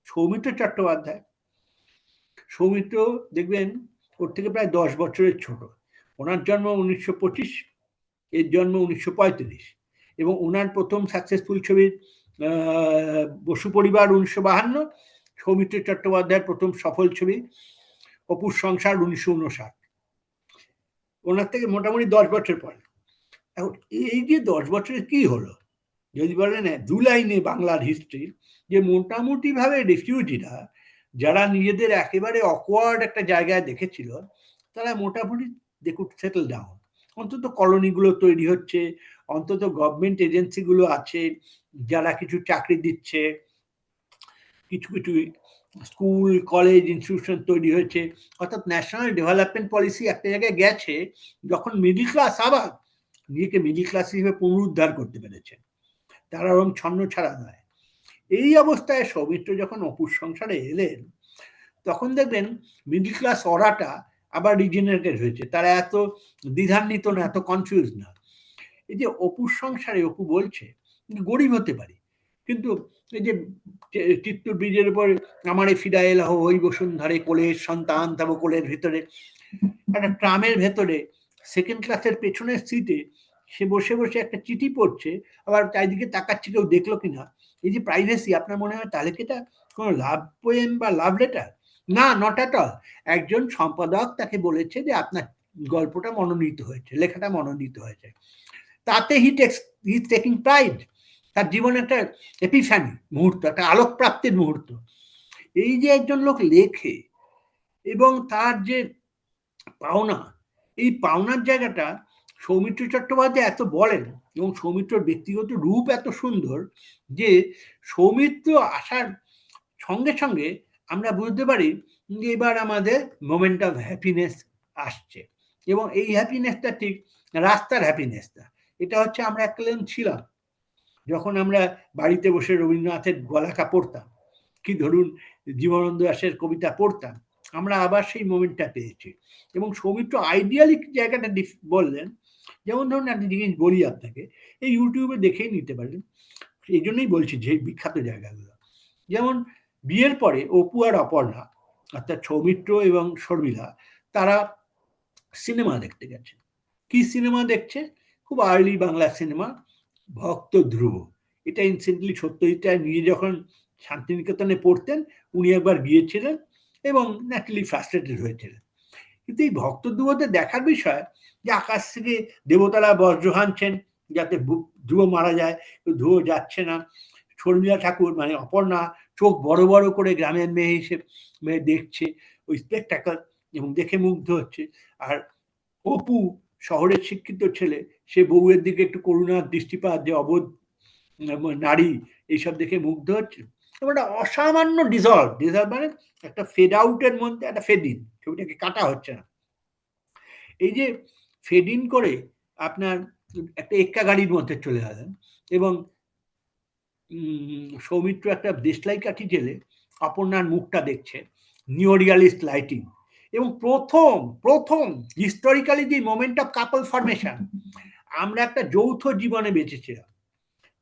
Soumitra Chattopadhyay? Soumitra দেখবেন ওর থেকে প্রায় 10 বছরের ছোট। ওনার জন্ম 1925, এর জন্ম 1935, এবং ওনার প্রথম সাকসেসফুল ছবি বসু পরিবার 1952, সৌমিত্র চট্টোপাধ্যায়ের প্রথম সফল ছবি অপুর সংসার 1959। ওনার থেকে মোটামুটি 10 বছর পরে। এখন এই যে 10 বছরের কি হলো, যদি বলেন 2 লাইনে বাংলার হিস্ট্রি, যে মোটামুটি ভাবে রেফিউজিরা যারা নিজেদের একেবারে অকওয়ার্ড একটা জায়গায় দেখেছিল, তারা মোটামুটি দে কুড সেটেল ডাউন। অন্তত কলোনিগুলো তৈরি হচ্ছে, অন্তত গভর্নমেন্ট এজেন্সিগুলো আছে যারা কিছু চাকরি দিচ্ছে, কিছু কিছু স্কুল কলেজ ইনস্টিটিউশন তৈরি হয়েছে। অর্থাৎ ন্যাশনাল ডেভেলপমেন্ট পলিসি একটা জায়গায় গেছে যখন মিডিল ক্লাস আবার নিজেকে মিডিল ক্লাস হিসেবে পুনরুদ্ধার করতে পেরেছে, তারা ওরকম ছন্ন ছাড়া নয়। এই অবস্থায় সৌমিত্র যখন অপুর সংসারে এলেন, তখন দেখবেন মিডিল ক্লাস অরাটা আবার রিজেনারেটেড হয়েছে, তারা এত দ্বিধান্বিত না, এত কনফিউজ না। এই যে অপুর সংসারে অপু বলছে গরিব হতে পারি, কিন্তু এই যে চিত্তুর ব্রিজের উপর আমারে ফিরা এলাহ ওই বসুন্ধরে কোলের সন্তান তব কোলের ভেতরে, একটা ট্রামের ভেতরে সেকেন্ড ক্লাসের পেছনের সিটে সে বসে বসে একটা চিঠি পড়ছে, আবার চারিদিকে তাকাচ্ছে কেউ দেখলো কিনা। এই যে প্রাইভেসি, আপনার মনে হয় তাহলে কি এটা কোনো লাভ পোয়েম বা লাভ লেটার? না, নট অ্যাট অল। একজন সম্পাদক তাকে বলেছে যে আপনার গল্পটা মনোনীত হয়েছে, লেখাটা মনোনীত হয়েছে, তাতে হি টেকিং প্রাইড। তার জীবনে একটা এপিফ্যানি মুহূর্ত, একটা আলোক প্রাপ্তির মুহূর্ত। এই যে একজন লোক লেখে এবং তার যে পাওনা, এই পাওনার জায়গাটা সৌমিত্র চট্টোপাধ্যায় এত বলেন, এবং সৌমিত্রর ব্যক্তিগত রূপ এত সুন্দর যে সৌমিত্র আসার সঙ্গে সঙ্গে আমরা বুঝতে পারি যে এবার আমাদের মোমেন্ট অফ হ্যাপিনেস আসছে। এবং এই হ্যাপিনেসটা ঠিক রাস্তার হ্যাপিনেস না, এটা হচ্ছে আমরা একদিন ছিলাম যখন আমরা বাড়িতে বসে রবীন্দ্রনাথের গলাকা পড়তাম, কি ধরুন জীবনানন্দ দাশের কবিতা পড়তাম, আমরা আবার সেই মোমেন্টটা পেয়েছি। এবং সৌমিত্র আইডিয়ালি জায়গাটা বললেন, যেমন ধরুন একটা জিনিস বলি আপনাকে, এই ইউটিউবে দেখেই নিতে পারেন, এই জন্যই বলছি যে বিখ্যাত জায়গাগুলো। যেমন বিয়ের পরে অপু আর অপর্ণা, অর্থাৎ সৌমিত্র এবং শর্মিলা, তারা সিনেমা দেখতে গেছে। কি সিনেমা দেখছে? খুব আর্লি বাংলা সিনেমা, ভক্ত ধ্রুব। এটা ইনসিডেন্টলি সত্যজিৎ রায় নিজে যখন শান্তিনিকেতনে পড়তেন উনি একবার গিয়েছিলেন এবং ন্যাচারালি ফ্রাস্ট্রেটেড হয়েছিলেন। কিন্তু এই ভক্ত ধ্রুবতে দেখার বিষয় যে আকাশ থেকে দেবতারা বজ্র হানছেন যাতে ধ্রুব মারা যায়, ধ্রুব যাচ্ছে না। শর্মিলা ঠাকুর মানে অপর্ণা চোখ বড় বড় করে গ্রামের মেয়ে হিসেবে দেখছে ওই স্পেকটাকল এবং দেখে মুগ্ধ হচ্ছে। আর অপু শহরের শিক্ষিত ছেলে, সে বউয়ের দিকে একটু করুণার দৃষ্টিপাত, যে অবোধ নারী, এইসব দেখে মুগ্ধ হচ্ছে। এবং একটা অসামান্য ডিজলভ মানে একটা ফেড আউটের মধ্যে একটা ফেড ইন, ছবিটাকে কাটা হচ্ছে না। এই যে ফেড ইন করে আপনার একটা এক্কা গাড়ির মধ্যে চলে গেলেন এবং সৌমিত্র একটা দেশলাই কাঠি জেলে অপর্ণার মুখটা দেখছে, নিওরিয়ালিস্ট লাইটিং, এবং প্রথম হিস্টোরিক্যালি যে মোমেন্ট অফ কাপল ফরমেশন, আমরা একটা যৌথ জীবনে বেঁচেছিলাম,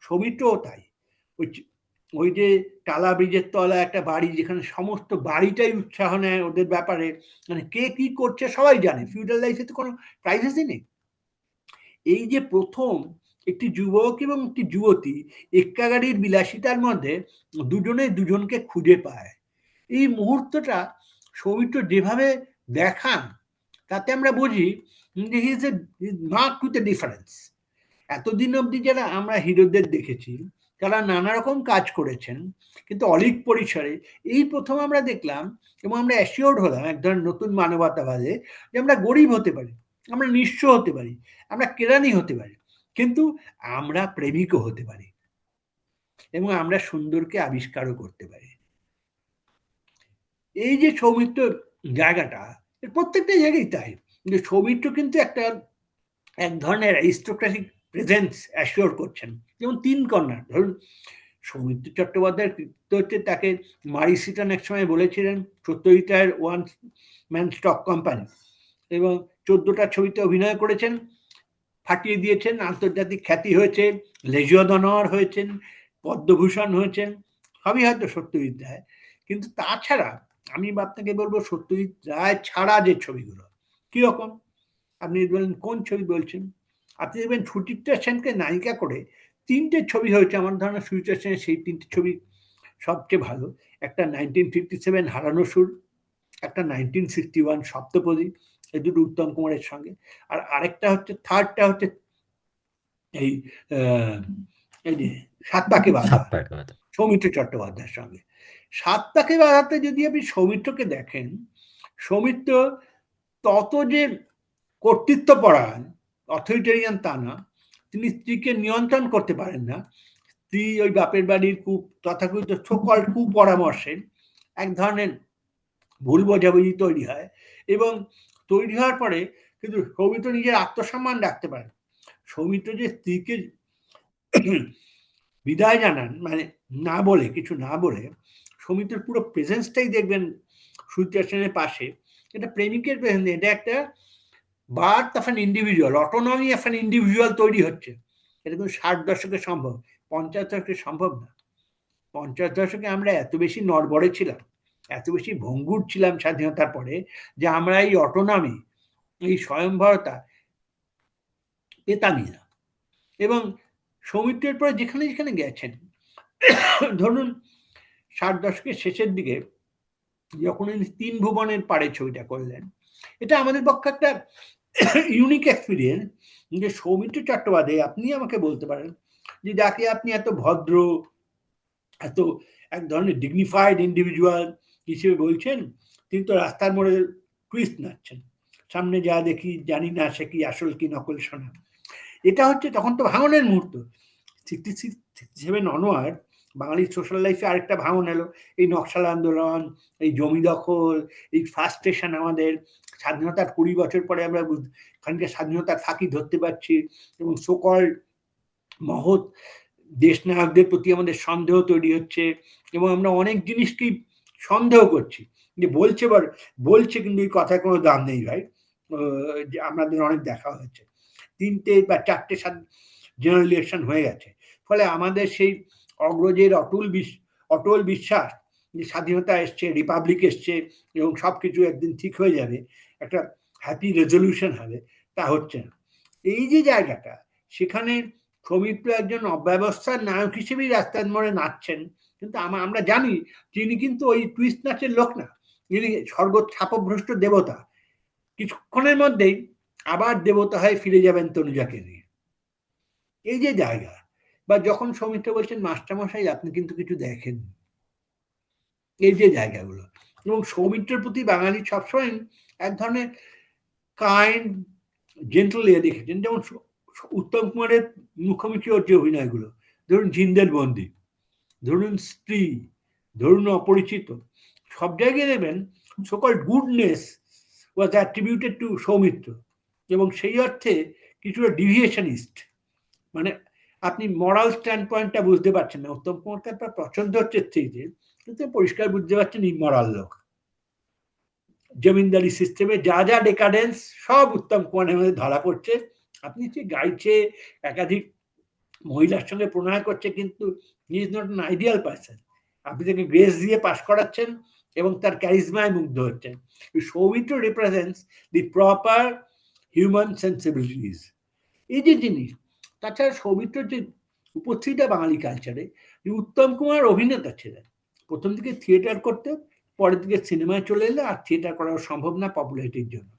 সৌমিত্রও তাই। ওই যে টালা ব্রিজের তলা একটা বাড়ি, যেখানে সমস্ত বাড়িটাই উৎসাহ নেয় ওদের ব্যাপারে, মানে কে কি করছে সবাই জানে, ফিউডাল লাইফে তো কোনো প্রাইভেসি নেই। এই যে প্রথম একটি যুবক এবং একটি যুবতী এক্কা গাড়ির বিলাসিতার মধ্যে দুজনে দুজনকে খুঁজে পায়, এই মুহূর্তটা সৌমিত্র যেভাবে দেখান, তাতে আমরা বুঝি যে he is a marked with a difference. এতদিন অবধি যারা আমরা হিরোদের দেখেছি তারা নানা রকম কাজ করেছেন, কিন্তু অলিক পরিসরে এই প্রথম আমরা দেখলাম এবং আমরা অ্যাসিওর্ড হলাম এক ধরনের নতুন মানবতাবাদে, যে আমরা গরিব হতে পারি, আমরা নিঃস্ব হতে পারি, আমরা কেরানি হতে পারি, কিন্তু আমরা প্রেমিকও হতে পারি এবং আমরা সুন্দরকে আবিষ্কারও করতে পারি। এই যে সৌমিত্র জায়গাটা, প্রত্যেকটা জায়গায় তাই, কিন্তু সৌমিত্র কিন্তু এক ধরনের অ্যারিস্টোক্রেটিক প্রেজেন্স অ্যাসিওর করছেন। যেমন তিন কন্যা, ধরুন সৌমিত্র চট্টোপাধ্যায়ের কৃতিত্ব হচ্ছে তাকে মারি সিটন এক সময় বলেছিলেন সত্যজিতের ওয়ান ম্যান স্টক কোম্পানি, এবং 14টা ছবিতে অভিনয় করেছেন, ফাটিয়ে দিয়েছেন, আন্তর্জাতিক খ্যাতি হয়েছে, লেজিও d'Honneur হয়েছেন, পদ্মভূষণ হয়েছেন, সবই হয়তো সত্যজিৎ রায়। কিন্তু তাছাড়া আমি আপনাকে বলবো সত্যজিৎ রায় ছাড়া যে ছবিগুলো কিরকম, আপনি বলেন কোন ছবি বলছেন, আপনি দেখবেন সুচিত্রা সেনকে নায়িকা করে 3টে ছবি হয়েছে। আমার ধারণা সুচিত্রা সেনের সেই 3টে ছবি সবচেয়ে ভালো। একটা 1957 হারানো সুর, একটা 1961 সপ্তপদী, এই দুটো উত্তম কুমারের সঙ্গে, আর আরেকটা হচ্ছে থার্ডটা হচ্ছে এই এই যে সাত পাকে বাঁধা সৌমিত্র চট্টোপাধ্যায়ের সঙ্গে। সাত পাকে বাঁধাতে যদি আপনি সৌমিত্রকে দেখেন, সৌমিত্র তত যে কর্তৃত্বপরায়ণ, অথরিটেরিয়ান তা না, তিনি স্ত্রীকে নিয়ন্ত্রণ করতে পারেন না। স্ত্রী ওই বাপের বাড়ির তথাকথিত সকল কুপরামর্শে এক ধরনের ভুল বোঝাবুঝি তৈরি হয়, এবং তৈরি হওয়ার পরে কিন্তু সৌমিত্র নিজের আত্মসম্মান রাখতে পারেন। সৌমিত্র যে স্ত্রীকে বিদায় জানান, মানে না বলে, কিছু না বলে, সৌমিত্রের পুরো প্রেজেন্সটাই দেখবেন সুচিত্রা সেনের পাশে। এটা প্রেমিকের প্রেজেন্স, এটা একটা birth of an individual, autonomy of an individual তৈরি হচ্ছে। এটা কিন্তু 60 দশকে সম্ভব, 50 দশকে সম্ভব না। 50 দশকে আমরা এত বেশি নড়বড়ে ছিলাম, এত বেশি ভঙ্গুর ছিলাম স্বাধীনতার পরে, যে আমরা এই অটোনমি, এই স্বয়ংভরতা পেতামই না। এবং সৌমিত্রের পরে যেখানে যেখানে গেছেন, ধরুন 60 দশকের শেষের দিকে যখন উনি 3 ভুবনের পাড়ে ছবিটা করলেন, এটা আমাদের পক্ষে একটা ইউনিক এক্সপিরিয়েন্স, যে সৌমিত্র চট্টোপাধ্যায়, আপনি আমাকে বলতে পারেন যে যাকে আপনি এত ভদ্র, এত এক ধরনের ডিগনিফাইড ইন্ডিভিজুয়াল হিসেবে বলছেন, তিনি তো রাস্তার মোড়ে টুইস্ট নাচছেন, সামনে যা দেখি জানি না সে কি আসল কি নকল শোনা। এটা হচ্ছে তখন তো ভাঙনের মুহূর্ত। 67 অনওয়ার্ড বাঙালির সোশ্যাল লাইফে আরেকটা ভাঙন এলো, এই নকশাল আন্দোলন, এই জমি দখল, এই ফার্স্টেশন, আমাদের স্বাধীনতার 20 বছর পরে আমরা খানিকটা স্বাধীনতার ফাঁকি ধরতে পারছি, এবং সকল মহৎ দেশ নায়কদের প্রতি আমাদের সন্দেহ তৈরি হচ্ছে, এবং আমরা অনেক জিনিসকেই সন্দেহ করছি যে বলছে কিন্তু এই কথার কোনো দাম নেই ভাই। যে আমাদের অনেক দেখা হয়েছে, 3টে বা 4টে জেনারেল ইলেকশন হয়ে গেছে, ফলে আমাদের সেই অগ্রজের অটল বিশ্বাস যে স্বাধীনতা এসছে, রিপাবলিক এসছে, এবং সবকিছু একদিন ঠিক হয়ে যাবে, একটা হ্যাপি রেজলিউশন হবে, তা হচ্ছে না। এই যে জায়গাটা, সেখানে সৌমিত্র একজন অব্যবস্থার নায়ক হিসেবেই রাস্তার মোড়ে নাচছেন, কিন্তু আমরা জানি তিনি কিন্তু ওই টুইস্ট নাচের লোক না, যিনি স্বর্গ ছাপভ্রষ্ট দেবতা, কিছুক্ষণের মধ্যেই আবার দেবতা হয়ে ফিরে যাবেন তনুজাকে নিয়ে। এই যে জায়গা, বা যখন সৌমিত্র বলছেন মাস্টারমশাই আপনি কিন্তু কিছু দেখেন, এই যে জায়গাগুলো, এবং সৌমিত্রের প্রতি বাঙালি সবসময় এক ধরনের কাইন্ড জেন্টল ইয়ে দেখেছেন। যেমন উত্তম কুমারের মুখোমুখি ওর যে অভিনয়গুলো, ধরুন জিন্দের বন্দি, ধরুন স্ত্রী, ধরুন অপরিচিত, সব জায়গায় দেবেন সকল গুডনেস ওয়াজ অ্যাট্রিবিউটেড টু সৌমিত্র, এবং সেই অর্থে কিছুটা ডিভিয়েশনিস্ট, মানে আপনি মরাল স্ট্যান্ড পয়েন্টটা বুঝতে পারছেন না। উত্তম কুমারকে আপনার পছন্দ হচ্ছে স্ত্রীতে, কিন্তু পরিষ্কার বুঝতে পারছেন ইমরাল লোক, জমিনদারি সিস্টেমে যা যা ডেকাডেন্স সব উত্তম কুমারের মধ্যে ধরা পড়ছে। আপনি যে গাইছে, একাধিক মহিলার সঙ্গে প্রণয় করছে, কিন্তু he is not an ideal person. আপনি তাকে গ্রেস দিয়ে পাশ করাচ্ছেন এবং তার ক্যারিজমায় মুগ্ধ হচ্ছেন। সৌমিত্র রিপ্রেজেন্টস দি প্রপার হিউম্যান সেন্সিবিলিটিস, এই যে জিনিস। তাছাড়া সৌমিত্রর যে উপস্থিতিটা বাঙালি কালচারে, উত্তম কুমার অভিনেতা ছিলেন, প্রথম দিকে থিয়েটার করতে, পরের দিকে সিনেমায় চলে এলে আর থিয়েটার করা সম্ভব না পপুলারিটির জন্য।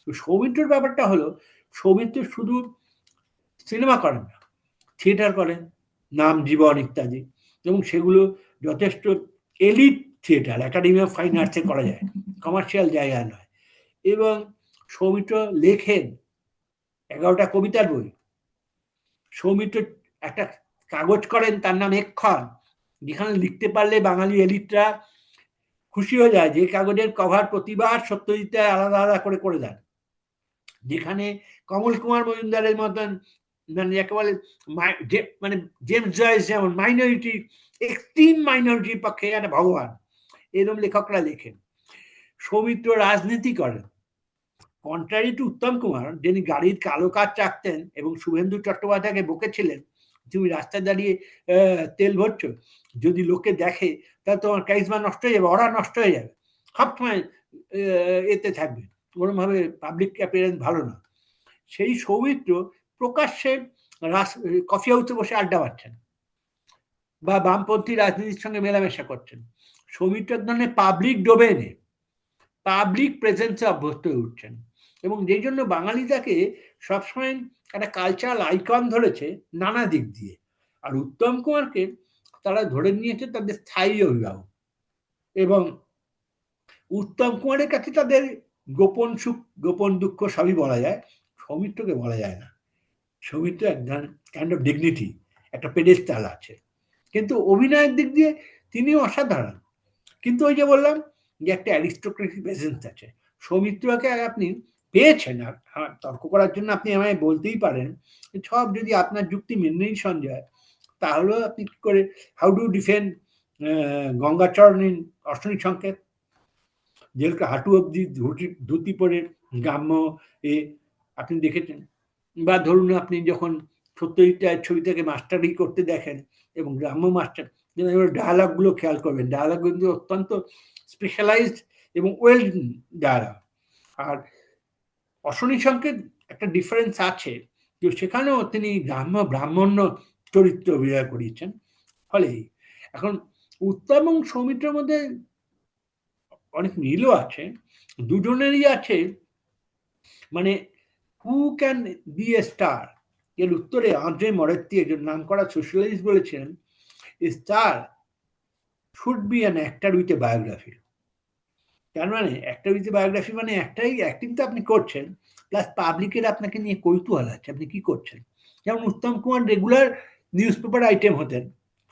তো সৌমিত্রর ব্যাপারটা হলো, সৌমিত্র শুধু সিনেমা করেন না, থিয়েটার করেন, নাম, জীবন ইত্যাদি, এবং সেগুলো যথেষ্ট elite theatre, academy of fine আর্টসে করা যায়, কমার্শিয়াল জায়গায় নয়। এবং সৌমিত্র লেখেন 11টা কবিতার বই। সৌমিত্র একটা কাগজ করেন, তার নাম এক্ষণ, যেখানে লিখতে পারলে বাঙালি এলিটরা খুশি হয়ে যায়, যে কাগজের কভার প্রতিবার সত্যজিৎ রায় আলাদা আলাদা করে দেন, যেখানে কমল কুমার মজুমদারের মতন মানে একেবারে মানে জেমস জয়েস যেমন মাইনরিটি, এক্সট্রিম মাইনরিটির পক্ষে একটা ভগবান, এরকম লেখকরা লেখেন। সৌমিত্র রাজনীতি করেন। কন্ট্রারি টু উত্তম কুমার, যিনি গাড়ির কালো কাজ রাখতেন এবং শুভেন্দু চট্টোপাধ্যায়কে বকেছিলেন, তুমি রাস্তায় দাঁড়িয়ে তেল ভরছো, যদি লোকে দেখে তাহলে তোমার ক্যারিজমা নষ্ট হয়ে যাবে, ওরা নষ্ট হয়ে যাবে, সবসময় এতে থাকবে, ওরকম ভাবে পাবলিক অ্যাপিয়ারেন্স ভালো না। সেই সৌমিত্র প্রকাশ্যে কফি হাউসে বসে আড্ডা মারছেন বা বামপন্থী রাজনীতির সঙ্গে মেলামেশা করছেন। সৌমিত্র এক ধরনের পাবলিক ডোমেনে, পাবলিক প্রেজেন্সে অভ্যস্ত হয়ে উঠছেন, এবং যেই জন্য বাঙালি তাকে সবসময় একটা কালচারাল আইকন ধরেছে নানা দিক দিয়ে। আর উত্তম কুমারকে তারা ধরে নিয়েছে তাদের স্থায়ী অভিভাবক, এবং উত্তম কুমারের কাছে তাদের গোপন সুখ গোপন দুঃখ সবই বলা যায়, সৌমিত্রকে বলা যায় না। সৌমিত্র এক কাইন্ড অফ ডিগনিটি, একটা পেডেস্টাল আছে, কিন্তু অভিনয়ের দিক দিয়ে তিনিও অসাধারণ। কিন্তু ওই যে বললাম যে একটা অ্যারিস্টোক্রেটিক প্রেজেন্স আছে। সৌমিত্রকে আপনি পেয়েছেন, আর তর্ক করার জন্য আপনি আমায় বলতেই পারেন, সব যদি আপনার যুক্তি মেনেই সঞ্জয়, তাহলে আপনি কি করে, how do defend Gangacharan in Ashani Sanket, যেগুলো হাঁটু অব্দি ধুতি পরে গ্রাম্য এ আপনি দেখেছেন, বা ধরুন আপনি যখন সত্যজিৎ রায়ের ছবি থেকে মাস্টারি করতে দেখেন এবং গ্রাম্য মাস্টার ডায়ালগ গুলো খেয়াল করবেন, ডায়ালগ কিন্তু অত্যন্ত স্পেশালাইজড এবং ওয়েল ডায়ালগ। আর অশনি সংকেত একটা ডিফারেন্স আছে, যে সেখানেও তিনি ব্রাহ্মণ্য চরিত্র অভিনয় করিয়েছেন। ফলে এখন উত্তম এবং সৌমিত্রের মধ্যে অনেক মিলও আছে, দুজনেরই আছে মানে who can B A star. এর উত্তরে আন্দ্রে মরেত্তি, একজন নাম করা সোশ্যালিস্ট, বলেছেন star should be an actor with a biography. তার মানে অ্যাক্টর উইথ এ বায়োগ্রাফি মানে একটাই, অ্যাক্টিং তো আপনি করছেন, প্লাস পাবলিকের আপনাকে নিয়ে কৌতূহল আছে আপনি কি করছেন। যেমন Uttam Kumar regular news paper item হতেন,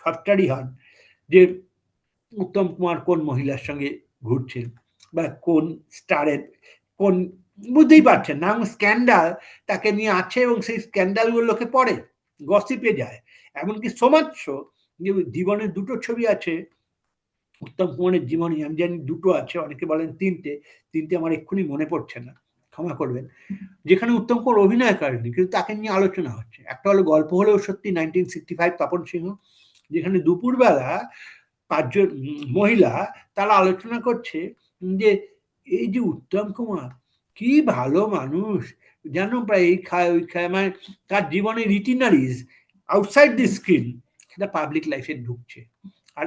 সবটারই হন, যে উত্তম কুমার কোন মহিলার সঙ্গে ঘুরছেন বা কোন স্টারের কোন, বুঝতেই পারছেন না, স্ক্যান্ডাল তাকে নিয়ে আছে এবং সেই স্ক্যান্ডালগুলো লোকে পড়ে, গসিপে যায়। এমনকি সমাজ যে জীবনের দুটো ছবি আছে উত্তম কুমারের জীবনী, আমি জানি দুটো আছে, অনেকে বলেন তিনটে আমার এক্ষুনি মনে পড়ছে না, ক্ষমা করবেন, যেখানে উত্তম কুমার অভিনয় করেনি কিন্তু তাকে নিয়ে আলোচনা হচ্ছে। একটা হলো গল্প হলেও সত্যি 1965 তপন সিংহ, যেখানে দুপুরবেলা 5 জন মহিলা তারা আলোচনা করছে যে এই যে উত্তম কুমার কি ভালো মানুষ, জানো প্রায় এই খায় ওই খায়, মানে তার জীবনের ইটিনারিজ আউটসাইড দি স্ক্রিন সেটা পাবলিক লাইফে ঢুকছে। আর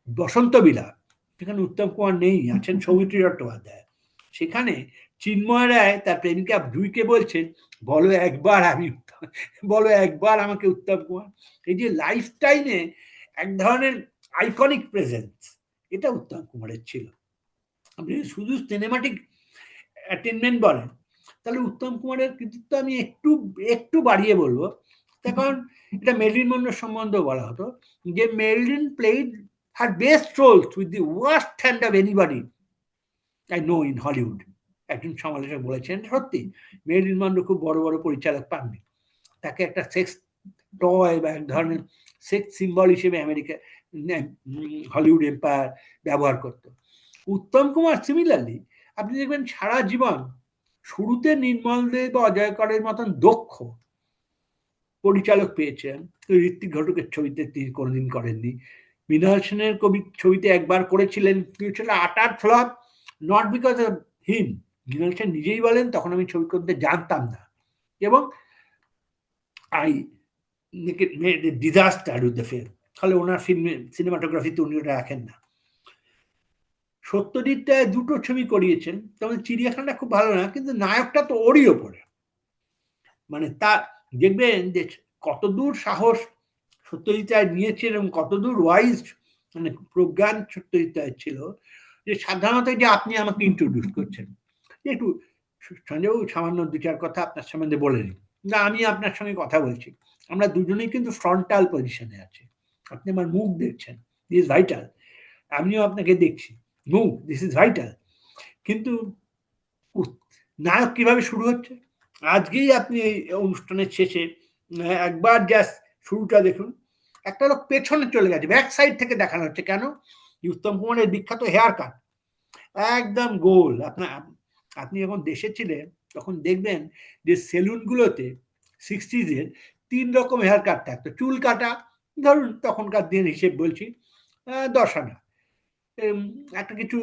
বসন্ত বিলাপ, সেখানে উত্তম কুমার নেই, আছেন সৌমিত্র চট্টোপাধ্যায়। সেখানে চিন্ময় রায় তার প্রেমিকা জুইকে বলছেন বলো একবার আমাকে উত্তম কুমার। এই যে লাইফ টাইমে এক ধরনের আইকনিক প্রেজেন্স, এটা উত্তম কুমারের ছিল। আপনি শুধু সিনেমাটিক অ্যাটেনমেন্ট বলেন তাহলে উত্তম কুমারের কৃতিত্ব আমি একটু বাড়িয়ে বলবো, তার কারণ এটা মেরিলিন মনরোর সম্বন্ধেও বলা হতো, যে Marilyn played her best roles with the worst hand of anybody I know in Hollywood। একজন সমালোচক বলেছেন সত্যি মেরিলিন মনরো খুব বড় বড় পরিচালক পাননি, তাকে একটা সেক্স টয় বা এক ধরনের সেক্স সিম্বল হিসেবে আমেরিকা হলিউড এম্পায়ার ব্যবহার করত। উত্তম কুমার সিমিলারলি আপনি দেখবেন সারা জীবন শুরুতে নির্মল দে বা অজয় করের মতন দক্ষ পরিচালক পেয়েছেন, ঋত্বিক ঘটকের ছবিতে তিনি কোনোদিন করেননি। মৃণাল সেনের ছবিতে একবার করেছিলেন, আটার flop, not because of him, Mrinal Sen নিজেই বলেন তখন আমি ছবি করতে জানতাম না এবং I made a disaster with the film. তাহলে ওনার সিনেমাটোগ্রাফিতে উনি ওটা রাখেন না। সত্যজিৎ রায় দুটো ছবি করিয়েছেন, তবে চিড়িয়াখানা খুব ভালো না, কিন্তু নায়কটা তো ওরই ওপরে, মানে তার দেখবেন যে কতদূর সাহস সত্যজিৎ রায় নিয়েছেন এবং কতদূর ওয়াইজ মানে প্রজ্ঞান সত্যজিৎ রায় ছিল, যে সাধারণত যে আপনি আমাকে ইন্ট্রোডিউস করছেন একটু সঞ্জয়বাবু সামান্য 2-4 কথা আপনার সম্বন্ধে বলে নিন, না আমি আপনার সঙ্গে কথা বলছি, আমরা দুজনেই কিন্তু ফ্রন্টাল পজিশনে আছি, আপনি আমার মুখ দেখছেন, দিস ভাইটাল, আমিও আপনাকে দেখছি মুখ, দিস ইজ ভাইটাল। কিন্তু নায়ক কিভাবে শুরু হচ্ছে, আজকেই আপনি এই অনুষ্ঠানের শেষে একবার জাস্ট শুরুটা দেখুন, একটা লোক পেছনে চলে গেছে, ব্যাক সাইড থেকে দেখানো হচ্ছে। কেন? উত্তম কুমারের বিখ্যাত হেয়ার কাট, একদম গোল। আপনি যখন দেশে ছিলেন তখন দেখবেন যে সেলুনগুলোতে 60s-এর 3 রকম হেয়ার কাট থাকতো। চুল কাটা, ধরুন তখনকার দিন হিসেব বলছি 10 আনা, একটা কিছু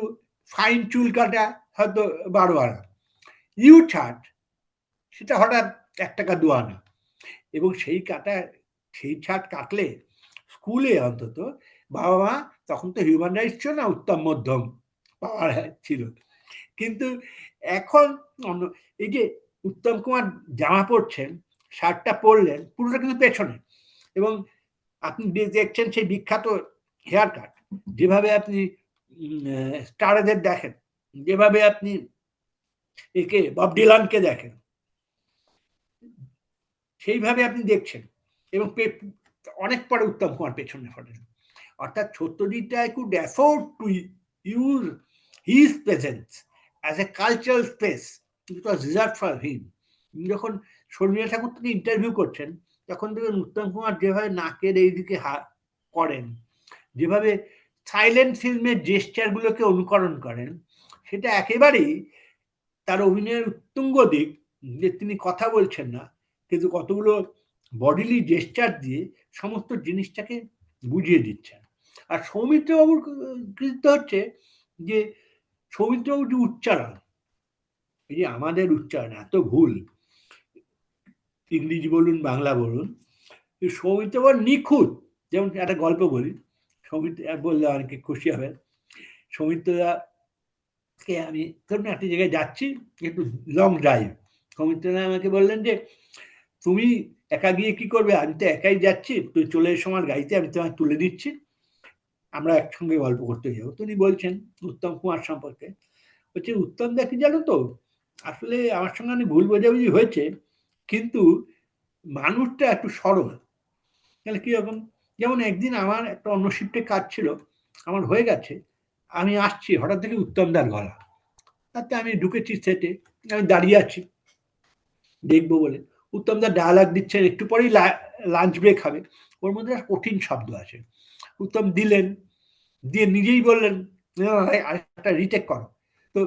ফাইন চুল কাটা হয়তো 12 আনা, ইউ ছাট সেটা হঠাৎ 1 টাকা 2 আনা। এবং সেই ছাট কাটলে স্কুলে অন্তত বাবা মা, তখন তো হিউম্যান রাইটস ছিল না, উত্তম মধ্যম পাওয়ার ছিল, কিন্তু এখন এই যে উত্তম কুমার জামা পরছেন, শার্টটা পরলেন পুরোটা কিন্তু পেছনে, এবং আপনি দেখছেন সেই বিখ্যাত হেয়ার কাট, যেভাবে আপনি স্টারদের দেখেন, যেভাবে আপনি একে বব ডিলানকে দেখেন, সেইভাবে আপনি দেখছেন। এবং অনেক পরে উত্তম কুমার পেছনে পড়েন, অর্থাৎ Satyajit Ray could afford to use his presence as a cultural space. It was reserved for him. যখন শর্মিলা ঠাকুর থেকে ইন্টারভিউ করছেন, তখন দেখবেন উত্তম কুমার যেভাবে নাকের এইদিকে করেন, যেভাবে সাইলেন্ট ফিল্মের জেস্টারগুলোকে অনুকরণ করেন, সেটা একেবারেই তার অভিনয়ের উত্তুঙ্গ দিক, যে তিনি কথা বলছেন না কিন্তু কতগুলো বডিলি জেস্টার দিয়ে সমস্ত জিনিসটাকে বুঝিয়ে দিচ্ছেন। আর সৌমিত্রবাবুর কৃতিত্ব হচ্ছে যে সৌমিত্রবাবুর যে উচ্চারণ, এই যে আমাদের উচ্চারণ এত ভুল, ইংরেজি বলুন বাংলা বলুন, সৌমিত্রবাবু নিখুঁত। যেমন একটা গল্প বলি, সৌমিত্র বললে অনেকে খুশি হবে। সৌমিত্রদাকে আমি ধরুন একটা জায়গায় যাচ্ছি, একটু লং ড্রাইভ, সৌমিত্রদা আমাকে বললেন যে তুমি একা গিয়ে কি করবে, আমি তো একাই যাচ্ছি, তুই চলে এসো আমার গাড়িতে, আমি তোমায় তুলে দিচ্ছি, আমরা একসঙ্গে গল্প করতে যাবো। তিনি বলছেন উত্তম কুমার সম্পর্কে, বলছে উত্তম দা কি জানো তো, আসলে আমার সঙ্গে অনেক ভুল বোঝাবুঝি হয়েছে, কিন্তু মানুষটা একটু সরল। তাহলে কিরকম? যেমন একদিন আমার একটা অন্য শিফটে কাজ ছিল, আমার হয়ে গেছে, আমি আসছি, হঠাৎ থেকে উত্তমদার গলা, তাতে আমি ঢুকেছি সেটে, আমি দাঁড়িয়ে আছি দেখবো বলে, উত্তমদা ডায়ালগ দিচ্ছেন, একটু পরেই লাঞ্চ ব্রেক হবে, ওর মধ্যে কঠিন শব্দ আছে, উত্তম দিলেন, দিয়ে নিজেই বললেন আরেকটা রিটেক করো, তো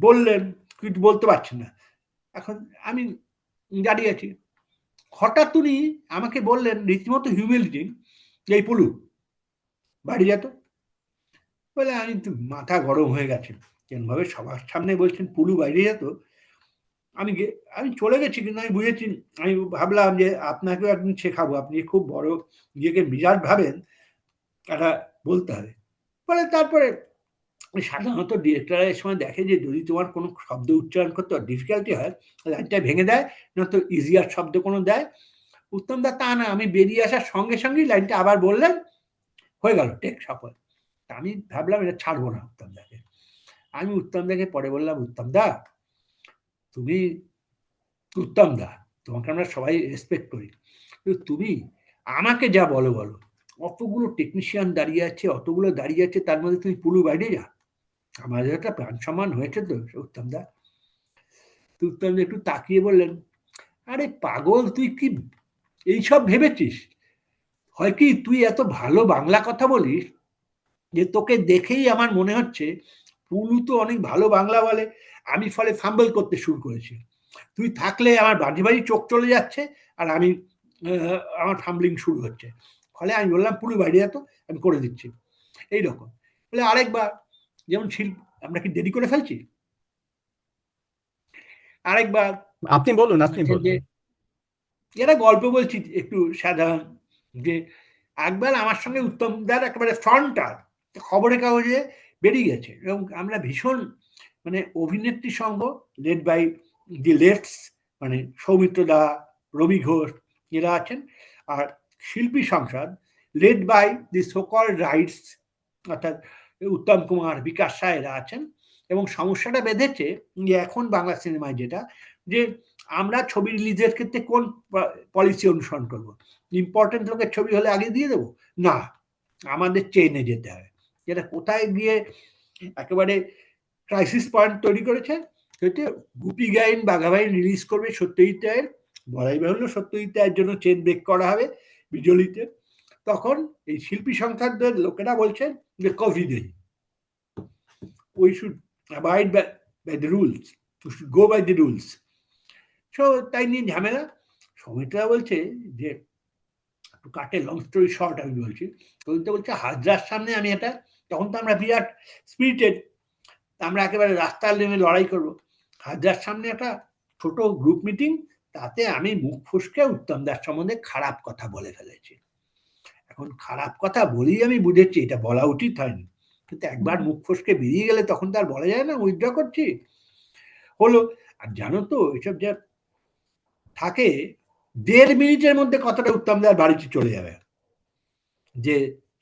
বললেন কিন্তু বলতে পারছেন না। এখন আমি দাঁড়িয়ে আছি, হঠাৎ উনি আমাকে বললেন রীতিমতো হিউমিলিটি, এই পুলু বাড়ি যেত বলে। আমি তো মাথা গরম হয়ে গেছে, কেমনভাবে সবার সামনে বলছেন পুলু বাইরে যেত। আমি চলে গেছি, কিন্তু আমি বুঝেছি, আমি ভাবলাম যে আপনাকেও একদিন শেখাবো, আপনি খুব বড় নিজেকে বিরাট ভাবেন, এটা বলতে হবে। ফলে তারপরে সাধারণত ডিরেক্টরের সময় দেখে যে যদি তোমার কোনো শব্দ উচ্চারণ করতে ডিফিকাল্টি হয়, লাইনটা ভেঙে দেয়, নয়তো ইজিয়ার শব্দ কোনো দেয়। উত্তম দা তা না, আমি বেরিয়ে আসার সঙ্গে সঙ্গেই লাইনটা আবার বললেন, হয়ে গেল টেক সফল। আমি ভাবলাম এটা ছাড়বো না উত্তম দাকে। আমি উত্তম দাকে পরে বললাম, উত্তম দা তুমি উত্তম দা, তোমাকে আমরা সবাই রেসপেক্ট করি, তুমি আমাকে যা বলো বলো, অতগুলো টেকনিশিয়ান দাঁড়িয়ে আছে, অতগুলো দাঁড়িয়ে আছে, তার মধ্যে তুমি পুলু বাইরে যা, আমাদের একটা প্রাণ সম্মান হয়েছে তো উত্তম দা। উত্তম দা একটু তাকিয়ে বললেন, আরে পাগল, তুই কি এইসব ভেবেছিস? হয় কি তুই এত ভালো বাংলা কথা বলিস যে তোকে দেখেই আমার মনে হচ্ছে পুলু তো অনেক ভালো বাংলা বলে, আমি ফলে ফাম্বল করতে শুরু করেছি, তুই থাকলে আমার বাড়ি বাড়ি চোখ চলে যাচ্ছে, আর আমি আমার ফাম্বলিং শুরু হচ্ছে। ফলে আমি বললাম পুলু বাইরে যেত, আমি করে দিচ্ছি এইরকম। বলে আরেকবার, যেমন আমরা কি দেরি করে ফেলছি, আরেকবার আপনি বলুন যে এরা গল্প বলছি একটু সাধারণ, যে একবার আমার সঙ্গে উত্তমদার একেবারে ফ্রন্টাল খবরের কাগজে বেরিয়ে গেছে, এবং আমরা ভীষণ মানে অভিনেত্রী সঙ্গ লেড বাই দি লেফটস, মানে সৌমিত্র দা, রবি ঘোষ এরা আছেন, আর শিল্পী সংসদ led by the so called rights, অর্থাৎ উত্তম কুমার, বিকাশ রায় এরা আছেন। এবং সমস্যাটা বেঁধেছে যে এখন বাংলা সিনেমায় যেটা, যে আমরা ছবি রিলিজের ক্ষেত্রে কোন পলিসি অনুসরণ করব, ইম্পর্টেন্ট লোকের ছবি হলে আগে দিয়ে দেবো না, আমাদের চেইনে যেতে হয়, যেটা কোথায় গিয়ে একেবারে ক্রাইসিস পয়েন্ট তৈরি করেছে। সেটা গুপি গাইন বাঘাবাইন রিলিজ করবে সত্যজিৎ রায়ের, বলাই বাহুল্য সত্যজিৎ রায়ের জন্য চেন ব্রেক করা হবে বিজলিতে। তখন এই শিল্পী সংস্থাদের লোকেরা বলছেন যে কফি নেই, we should abide by the rules, we should go by the rules. So তাই নিয়ে ঝামেলা। সৌমিত্রা বলছে যে কাটে লং স্টোরি শর্ট আমি বলছি, সৌমিত্রা বলছে হাজরার সামনে আমি এটা, তখন তো আমরা বিরাট স্পিরিটেড, আমরা একেবারে রাস্তার নেমে লড়াই করব। হাজরার সামনে একটা ছোট গ্রুপ মিটিং, তাতে আমি মুখ ফুসকে উত্তম দাস সম্বন্ধে খারাপ কথা বলে ফেলেছি। এখন খারাপ কথা বলেই আমি বুঝেছি এটা বলা উচিত হয়নি, কিন্তু একবার মুখ ফসকে বেরিয়ে গেলে তখন তো আর বলা যায় না উইথড্র করছি হলো। আর জানো তো এসব যা থাকে 1.5 মিনিটের মধ্যে কথাটা উত্তম দার বাড়িতে চলে যাবে যে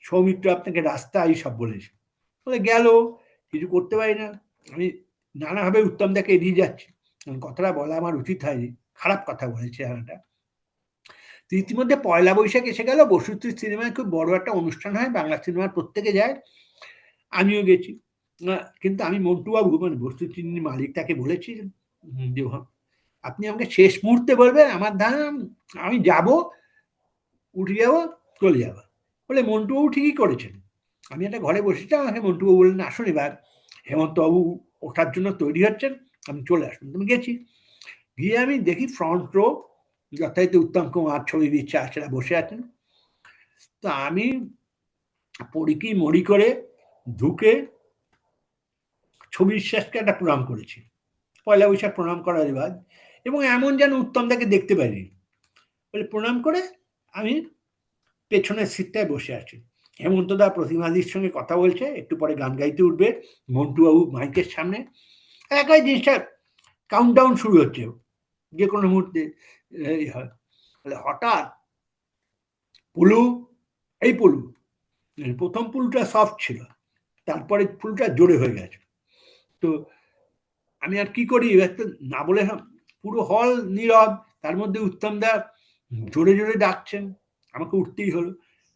সৌমিত্র আপনাকে রাস্তা এই সব বলেছে, বলে গেল, কিছু করতে পারি না। আমি নানাভাবে উত্তম দাকে এড়িয়ে যাচ্ছি, কথাটা বলা আমার উচিত হয়নি, খারাপ কথা বলেছে একটা। ইতিমধ্যে পয়লা বৈশাখ এসে গেল, বসুশ্রী সিনেমায় খুব বড় একটা অনুষ্ঠান হয়, বাংলা সিনেমার প্রত্যেকে যায়, আমিও গেছি। কিন্তু আমি মন্টুবাবু মানে বস্তুচিহ্নির মালিক তাকে বলেছি যে আপনি আমাকে শেষ মুহূর্তে বলবেন, আমার ধারণা আমি যাব, উঠে যাবো, চলে যাবো। বলে মন্টুবাবু ঠিকই করেছেন। আমি একটা ঘরে বসেছিলাম, আমাকে মন্টুবাবু বললেন আসুন এবার হেমন্তবাবু ওঠার জন্য তৈরি হচ্ছেন, আমি চলে আসুন। তুমি গেছি, গিয়ে আমি দেখি ফ্রন্ট রো যথাযথ উত্তম কুমার, ছবি বিশ্বাস সেটা বসে আছেন। তো আমি পড়িকি মরি করে ঢুকে ছবি বিশ্বাসকে একটা প্রণাম করেছি, পয়লা বৈশাখ প্রণাম করার রেওয়াজ, এবং এমন যেন উত্তম দাকে দেখতে পাইনি। বলে প্রণাম করে আমি পেছনের সিটটায় বসে আছি। হেমন্ত দা প্রতিমাদির সঙ্গে কথা বলছে, একটু পরে গান গাইতে উঠবে, মন্টুবাবু মাইকের সামনে, একাই জিনিসটা কাউন্টডাউন শুরু হচ্ছে, যে কোনো মুহূর্তে হয়। হঠাৎ পুলু, এই পুলু, প্রথম পুলটা সফট ছিল, তারপরে পুলটা জোরে হয়ে গেছে। তো আমি আর কি করি, না বলে পুরো হল নীরব, তার মধ্যে উত্তম দা জোরে জোরে ডাকছেন, আমাকে উঠতেই হলো।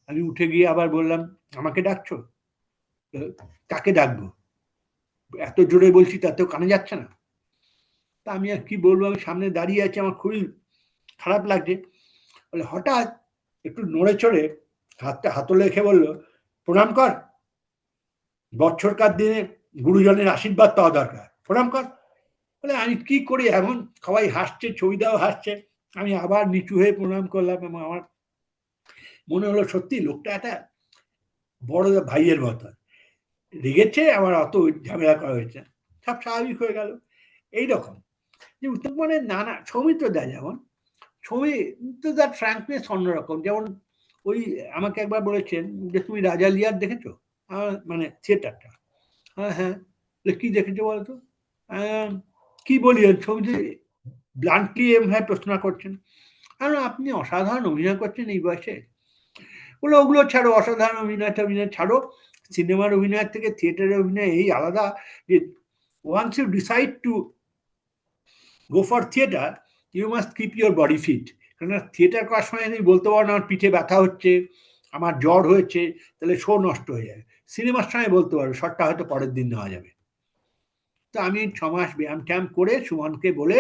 আমি উঠে গিয়ে আবার বললাম আমাকে ডাকছো, কাকে ডাকবো, এত জোরে বলছি তাতেও কানে যাচ্ছে না। তা আমি আর কি বলবো, আমি সামনে দাঁড়িয়ে আছি, আমার খুবই খারাপ লাগছে। বলে হঠাৎ একটু নড়ে চড়ে হাতটা হাতলে রেখে বললো প্রণাম কর, বছরকার দিনে গুরুজনের আশীর্বাদ পাওয়া দরকার, প্রণাম কর। বলে আমি কি করি, এমন সবাই হাসছে, ছবি দেওয়া হাসছে, আমি আবার নিচু হয়ে প্রণাম করলাম, এবং আমার মনে হলো সত্যি লোকটা একটা বড় ভাইয়ের মতো রেগেছে, আমার অত ঝামেলা করা হয়েছে, সব স্বাভাবিক হয়ে গেল। এইরকম যে উত্তম মানে নানা সৌমিত্র দেয়, যেমন সৌমিত্র দার ফ্র্যাঙ্কনেস অন্যরকম। যেমন ওই আমাকে একবার বলেছেন যে তুমি রাজা লিয়ার দেখেছো, মানে থিয়েটারটা, হ্যাঁ হ্যাঁ, কি দেখেছো বলতো, কি বলি, ছবিতে ব্লান্টলি এমভাবে প্রশ্ন করছেন, কারণ আপনি অসাধারণ অভিনয় করছেন এই বয়সে। বলে ওগুলো ছাড়ো, অসাধারণ অভিনয় ছাড়ো, সিনেমার অভিনয় থেকে থিয়েটারের অভিনয় এই আলাদা, যে once you decide to go for theatre you must keep your body fit. কেননা থিয়েটার করার সময় আমি বলতে পারো না আমার পিঠে ব্যথা হচ্ছে, আমার জ্বর হয়েছে, তাহলে শো নষ্ট হয়ে যাবে। সিনেমার সময় বলতে পারো, শটটা হয়তো পরের দিন নেওয়া যাবে। তো আমি 6 মাস ব্যায়াম ট্যায়াম করে সুমনকে বলে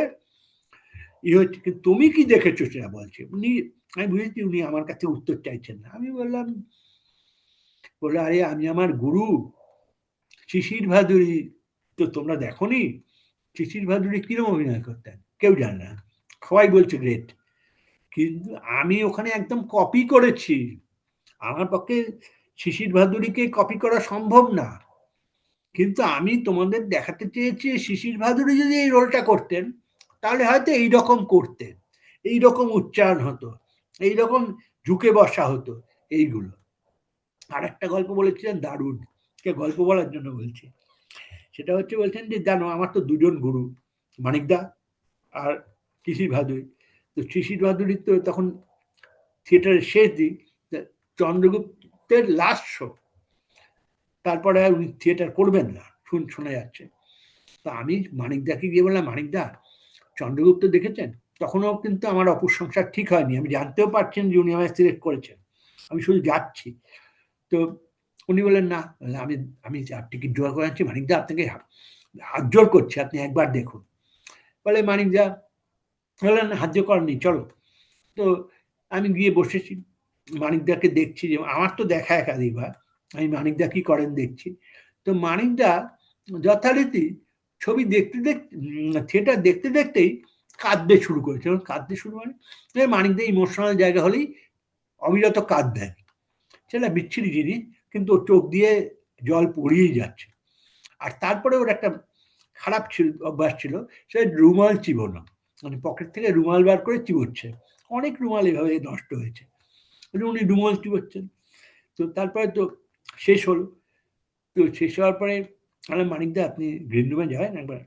হচ্ছে, তুমি কি দেখেছো সেটা বলছে উনি। আমি বুঝেছি উনি আমার কাছে উত্তর চাইছেন না। আমি বললাম, বলে আরে আমি আমার গুরু শিশির ভাদুরী তো তোমরা দেখোনি, শিশির ভাদুরী কিরম অভিনয় করতেন কেউ জানে না, সবাই বলছে গ্রেট, কিন্তু আমি ওখানে একদম কপি করেছি, আমার পক্ষে শিশির ভাদুরীকে কপি করা সম্ভব না, কিন্তু আমি তোমাদের দেখাতে চেয়েছি শিশির ভাদুরী যদি এই রোলটা করতেন তাহলে হয়তো এইরকম করতেন, এইরকম উচ্চারণ হতো, এইরকম ঝুঁকে বসা হতো, এইগুলো। আর একটা গল্প বলেছিলেন দারুণ, কে গল্প বলার জন্য বলছি, সেটা হচ্ছে বলছেন যে জানো আমার তো দুজন গুরু, মানিকদা আর শিশির ভাদুরী। তো শিশির ভাদুরী তো তখন থিয়েটারের শেষ দিক, চন্দ্রগুপ্তের লাস্ট শো, তারপরে উনি থিয়েটার করবেন না শোনা যাচ্ছে। তা আমি মানিকদাকে গিয়ে বললাম, মানিকদা চন্দ্রগুপ্ত দেখেছেন? তখনও কিন্তু আমার অপুর সংসার ঠিক হয়নি, আমি জানতেও পারছেন যে উনি আমায় সিলেক্ট করেছেন, আমি শুধু যাচ্ছি। তো উনি বললেন না, আমি টিকিট জোগাড় করে আনছি, মানিকদা আপনাকে হাত জোর করছি, আপনি একবার দেখুন। বলে মানিকদা বললেন হাত করেননি, চলো। তো আমি গিয়ে বসেছি, মানিকদাকে দেখছি, যে আমার তো দেখা একাধিকবার, আমি মানিকদা কি করেন দেখছি। তো মানিকদা যথারীতি ছবি দেখতে দেখতে, থিয়েটার দেখতে দেখতেই কাঁদতে শুরু করেছে। কাঁদতে শুরু মানে মানিকদা ইমোশনাল জায়গা হলেই অবিরত কাঁদবেন, সেটা বিচ্ছিরি জিনিস, কিন্তু ওর চোখ দিয়ে জল পড়িয়েই যাচ্ছে। আর তারপরে ওর একটা খারাপ অভ্যাস ছিল, সে রুমাল চিবোনো, মানে পকেট থেকে রুমাল বার করে চিবোচ্ছে। অনেক রুমাল এভাবে নষ্ট হয়েছে, উনি রুমাল চিবোচ্ছেন। তো তারপরে তো শেষ হলো। তো শেষ হওয়ার পরে মানিকদা আপনি গ্রিন রুমে যাবেন একবার,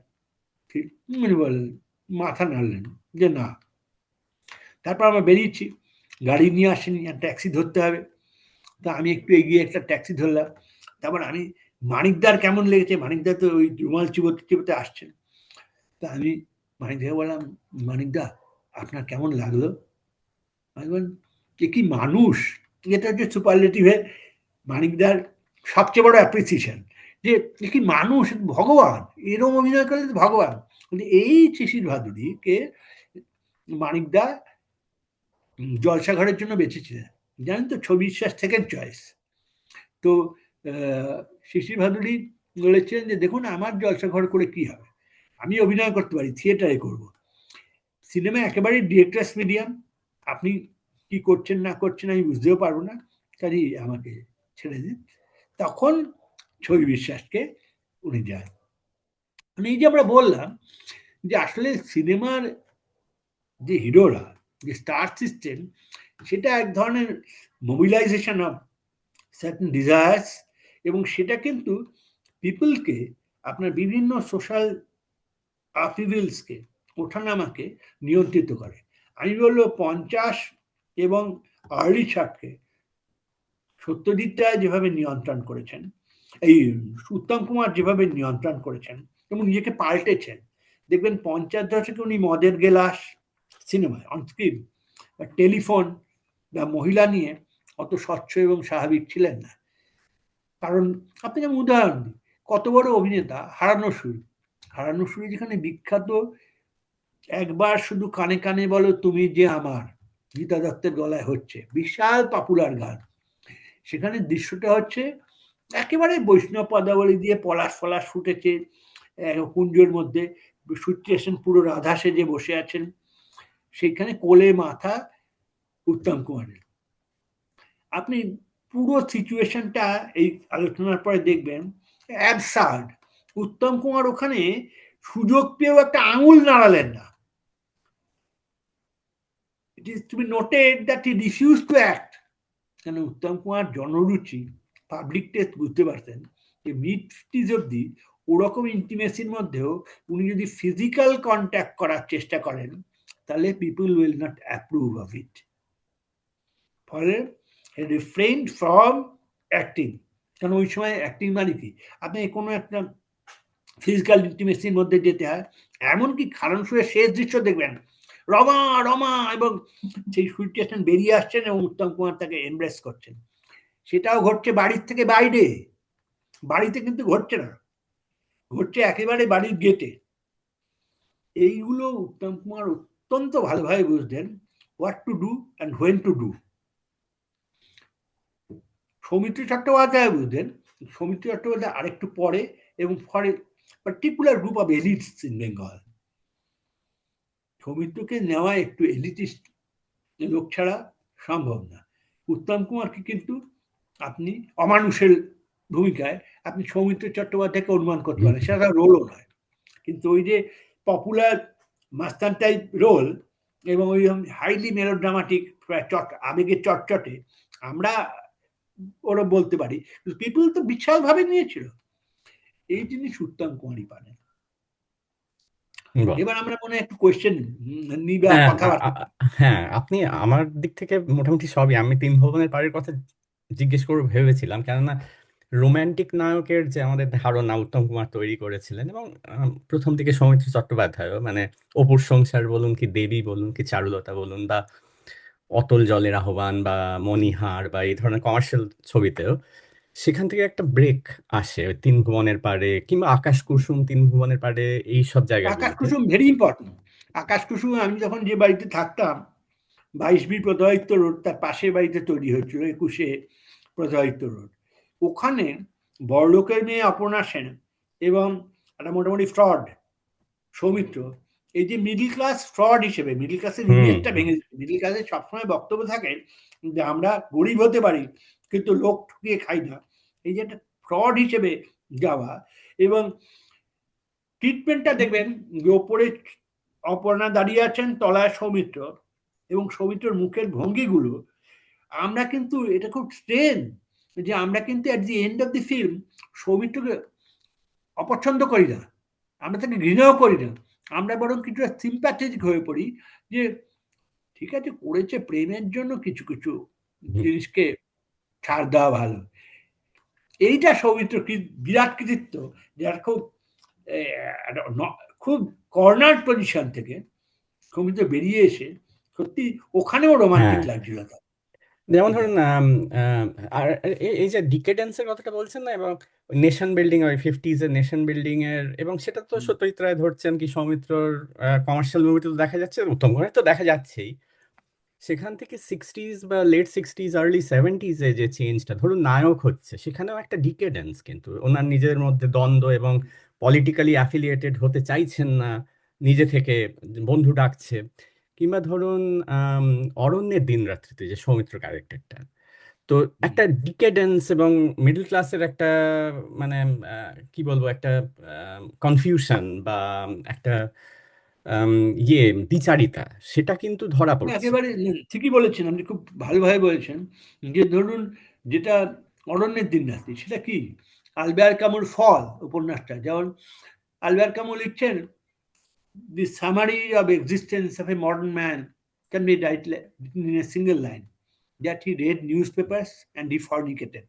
উনি বললেন, মাথা নাড়লেন যে না। তারপর আমরা বেরিয়েছি, গাড়ি নিয়ে আসেনি, ট্যাক্সি ধরতে হবে। তা আমি একটু এগিয়ে একটা ট্যাক্সি ধরলাম। তারপর আমি মানিকদার কেমন লেগেছে, মানিকদা তো ওই রুমাল চিবোতে চিবোতে আসছেন। তা আমি মানিকদাকে বললাম, মানিকদা আপনার কেমন লাগলো? আমি বললাম, এ কি মানুষ! এটা হচ্ছে সুপারলেটিভে মানিকদার সবচেয়ে বড় অ্যাপ্রিসিয়েশন, যে এ কি মানুষ, ভগবান, এরকম অভিনয় করলে তো ভগবান। এই শিশির ভাদুড়িকে মানিকদা জলসাঘরের জন্য বেঁচেছিলেন, জানেন তো, ছবি বিশ্বাস সেকেন্ড চয়েস। তো শিশির ভাদুড়ি বলেছিলেন যে দেখুন আমার জলসাঘর করে কি হবে, আমি অভিনয় করতে পারি, থিয়েটারে করব। সিনেমা একেবারে ডিরেক্টরস মিডিয়াম, আপনি কি করছেন না করছেন আমি বুঝতেও পারবো না, কাজেই আমাকে ছেড়ে দিন। তখন ছবি বিশ্বাসকে উনি যান। মানে এই যে আমরা বললাম যে আসলে সিনেমার যে হিরোরা, যে স্টার সিস্টেম, সেটা এক ধরনের মোবিলাইজেশন অফ সার্টেন ডিজায়ার্স, এবং সেটা কিন্তু পিপলকে, আপনার বিভিন্ন সোশ্যাল আপহিভিলসকে, ওঠানামাকে নিয়ন্ত্রিত করে। আমি বলবো 50 এবং আর্লি 60-কে সত্যজিৎ রায় যেভাবে নিয়ন্ত্রণ করেছেন, এই উত্তম কুমার যেভাবে নিয়ন্ত্রণ করেছেন এবং নিজেকে পাল্টেছেন, দেখবেন 50 দশকে উনি মদের গেলাস সিনেমায় অনস্ক্রিন বা টেলিফোন বা মহিলা নিয়ে অত স্বচ্ছ এবং স্বাভাবিক ছিলেন না। কারণ আপনি যেমন উদাহরণ দিই, কত বড় অভিনেতা হারানো সুর, হারানো সুরে যেখানে বিখ্যাত একবার শুধু কানে কানে বলো তুমি যে আমার, গীতা দত্তের গলায় হচ্ছে, বিশাল পপুলার গান, সেখানে দৃশ্যটা হচ্ছে একেবারে বৈষ্ণব পদাবলী দিয়ে পলাশ ফলাশ ফুটেছে কুঞ্জের মধ্যে, সিচুয়েশন পুরো রাধা সেজে বসে আছেন, সেইখানে কোলে মাথা উত্তম কুমারের। আপনি পুরো সিচুয়েশনটা এই আলোচনার পরে দেখবেন অ্যাবসার্ড। উত্তম কুমার ওখানে সুযোগ পেয়েও একটা আঙুল নাড়ালেন না। It is to be noted that he refuse to act. কেন উত্তম কুমার জনরুচি, পাবলিক টেস্ট বুঝতে পারতেন যে মিড 50s অব্দি ওরকম ইন্টিমেসির মধ্যেও উনি যদি ফিজিক্যাল কন্ট্যাক্ট করার চেষ্টা করেন তাহলে people will not approve of it. ফলে রিফ্রেইন ফ্রম অ্যাক্টিং। কারণ ওই সময় অ্যাক্টিং মানে কি, আপনি কোনো একটা ফিজিক্যাল ইন্টিমেসির মধ্যে যেতে হয়, এমনকি খারান সুরের শেষ দৃশ্য দেখবেন, রমা রমা, এবং সেই সিচুয়েশন বেরিয়ে আসছেন এবং উত্তম কুমার তাকে এমব্রেস করছেন। সেটাও ঘটছে বাড়ির থেকে বাইরে, বাড়িতে কিন্তু ঘটছে না, ঘটছে একেবারে বাড়ির গেটে। এইগুলো উত্তম কুমার অত্যন্ত ভালোভাবে বুঝতেন, what to do and when to do. Soumitra Chattopadhyay বুঝতেন, সৌমিত্র চট্টোপাধ্যায় আরেকটু পরে এবং for a particular group of elites in Bengal. সৌমিত্রকে নেওয়া একটু এলিটিস্ট লোক ছাড়া সম্ভব না। উত্তম কুমারকে কিন্তু আপনি অমানুষের ভূমিকায় আপনি সৌমিত্র চট্টোপাধ্যায়কে অনুমান করতে পারেন, সেটা তার রোলও নয়, কিন্তু ওই যে পপুলার মাস্তান টাইপ রোল এবং ওই হাইলি মেলোড্রামাটিক আবেগের চটচটে আমরা ওরা বলতে পারি, পিপল তো বিশালভাবে নিয়েছিল। এই জিনিস উত্তম কুমারই পারেন। এবার আমরা মনে হয় একটু কোয়েশ্চেন নিবা হ্যাঁ কথাবার্তা। হ্যাঁ, আপনি আমার দিক থেকে মোটামুটি সবই, আমি তিন ভুবনের পাড়ের কথা জিজ্ঞেস করবো ভেবেছিলাম, কেননা রোমান্টিক নায়কের যে আমাদের ধারণা উত্তম কুমার তৈরি করেছিলেন, এবং প্রথম দিকে সৌমিত্র চট্টোপাধ্যায়ও, মানে অপুর সংসার বলুন কি দেবী বলুন কি চারুলতা বলুন বা অতল জলের আহ্বান বা মণিহার বা এই ধরনের কমার্শিয়াল ছবিতেও সেখান থেকে একটা ব্রেক আসে ওই 3 ভুবনের পারে কিংবা আকাশ কুসুম 3 ভুবনের পারে এই সব আকাশ জায়গাগুলোতে। কুসুম ভেরি ইম্পর্টেন্ট। আকাশ কুসুম আমি যখন যে বাড়িতে থাকতাম 22B প্রদয়িত্ব রোড, তার পাশের বাড়িতে তৈরি হয়েছিল 21 প্রদয়িত্ব রোড। ওখানে বড়লোকের মেয়ে অপর্ণা সেন এবং একটা মোটামুটি ফ্রড সৌমিত্র, এই যে মিডল ক্লাস ফ্রড হিসেবে মিডল ক্লাসের ইমেজটা ভেঙে দিচ্ছে। মিডল ক্লাসের সবসময় বক্তব্য থাকে যে আমরা গরিব হতে পারি কিন্তু লোক ঠকিয়ে খাই না, এই যে একটা ফ্রড হিসেবে যাওয়া। এবং ট্রিটমেন্টটা দেখবেন যে ওপরে অপর্ণা দাঁড়িয়ে আছেন, তলায় সৌমিত্র, এবং সৌমিত্রর মুখের ভঙ্গিগুলো আমরা কিন্তু এটা খুব স্ট্রেন যে আমরা কিন্তু at the end of the film সৌমিত্রকে অপছন্দ করি না, আমরা তাকে ঘৃণাও করি না, আমরা বরং কিছুটা সিম্প্যাথেটিক হয়ে পড়ি যে ঠিক আছে করেছে প্রেমের জন্য, কিছু কিছু জিনিসকে ছাড় দেওয়া ভালো। এইটা সৌমিত্র বিরাট কৃতিত্ব, যার খুব খুব কর্নার পজিশন থেকে সৌমিত্র বেরিয়ে এসে সত্যি ওখানেও রোমান্টিক লাগছিল তার। যেমন ধরুন আর এই যে ডিকেডেন্সের কথাটা বলছেন না, এবং নেশন বিল্ডিং ওই 50s এর নেশন বিল্ডিং এর, এবং সেটা তো সত্যজিৎ রায় ধরছেন কি সৌমিত্রর কমার্শিয়াল মুভিতে তো দেখা যাচ্ছে, উত্তম কুমারের তো দেখা যাচ্ছেই। সেখান থেকে 60s বা লেট 60s আর্লি 70s এ যে চেঞ্জটা, ধরুন নায়ক হচ্ছে, সেখানেও একটা ডিকেডেন্স, কিন্তু ওনার নিজের মধ্যে দ্বন্দ্ব এবং পলিটিক্যালি অ্যাফিলিয়েটেড হতে চাইছেন না, নিজে থেকে বন্ধু ডাকছে। কিংবা ধরুন অরণ্যের দিন রাত্রিতে যে সৌমিত্র ক্যারেক্টারটা, তো একটা ডিকেডেন্স এবং মিডল ক্লাসের একটা মানে কি বলবো, একটা কনফিউশন বা একটা ইয়ে দ্বিচারিতা, সেটা কিন্তু ধরা পড়ছে। একেবারে ঠিকই বলেছেন, আপনি খুব ভালোভাবে বলেছেন। যে ধরুন যেটা অরণ্যের দিন রাত্রি, সেটা কি আলবেয়ার কামুর ফল উপন্যাসটা, যেমন আলবেয়ার কামু লিখছেন the summary of existence of a modern man can be written in a single line, that he read newspapers and he fornicated.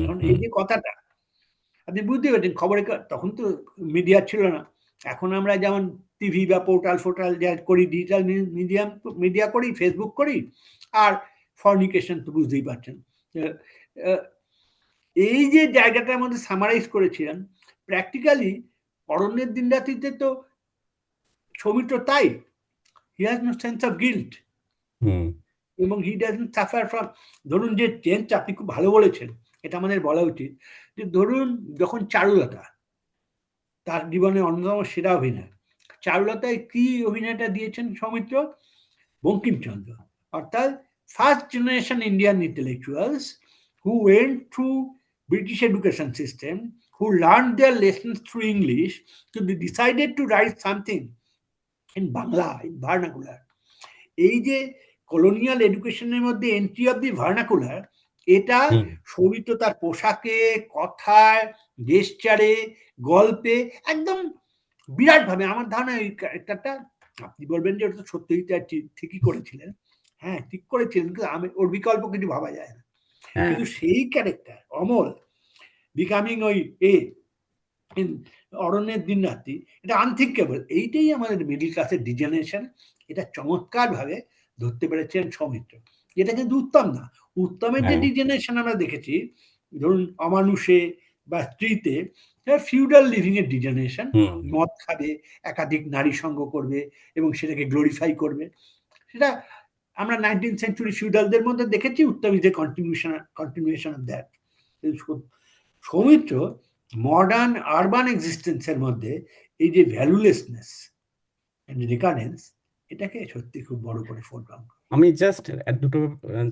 এখন এই যে কথাটা আপনি বুঝতে পারছেন, খবরে তখন তো মিডিয়া ছিল না, এখন আমরা যেমন টিভি বা পোর্টাল যা করি, ডিজিটাল মিডিয়া করি, ফেসবুক করি, আর ফর্নিকেশন তো বুঝতেই পারছেন। এই যে জায়গাটার মধ্যে সামারাইজ করেছিলেন প্র্যাকটিক্যালি অরণ্যের দিন রাত্রিতে তো সৌমিত্র তাই, he has no sense of guilt এবং হি ডাজন্ট সাফার ফ্রম, ধরুন যে চেঞ্জটা আপনি খুব ভালো বলেছেন, এটা আমাদের বলা উচিত যে ধরুন যখন চারুলতা তার জীবনে অন্যতম সেরা অভিনয়, চারুলতায় কি অভিনয়টা দিয়েছেন সৌমিত্র, বঙ্কিমচন্দ্র, অর্থাৎ first generation Indian intellectuals who went through British education system, who learned their lessons through English, so they decided to write something in Bangla, in vernacular. এই যে কলোনিয়াল এডুকেশনের মধ্যে এন্ট্রি অফ দি ভার্নাকুলার, এটা সৌমিত্র তার পোশাকে, কথায়, জেস্চারে, গল্পে একদম বিরাট ভাবে, আমার ধারণা এই ক্যারেক্টারটা আপনি বলবেন যে ওটা সত্যজিৎ রায় ঠিকই করেছিলেন, হ্যাঁ ঠিক করেছিলেন, কিন্তু আমি ওর বিকল্প কিছু ভাবা যায় না। কিন্তু সেই ক্যারেক্টার অমল বিকামিং ওই অরণ্যের দিন রাত্রি, এটা আনথিঙ্কেবল। এইটাই আমাদের মিডল ক্লাসের ডিজেনারেশন, এটা চমৎকার ভাবে ধরতে পেরেছেন সৌমিত্র। এটা কিন্তু উত্তম না, উত্তমের যে ডিজেনারেশন আমরা দেখেছি ধরুন অমানুষে বা স্ত্রীতে, ফিউডাল লিভিং এর ডিজেনারেশন, মদ খাবে, একাধিক নারী সঙ্গ করবে এবং সেটাকে গ্লোরিফাই করবে, সেটা আমরা 19th সেঞ্চুরি ফিউডালদের মধ্যে দেখেছি। Uttam is a continuation of that. Soumitra modern urban এক্সিস্টেন্সের মধ্যে এই যে ভ্যালুলেসনেস এন্ড ডিকাডেন্স, এটাকে সত্যি খুব বড় করে ফোরগ্রাউন্ড। আমি জাস্ট দুটো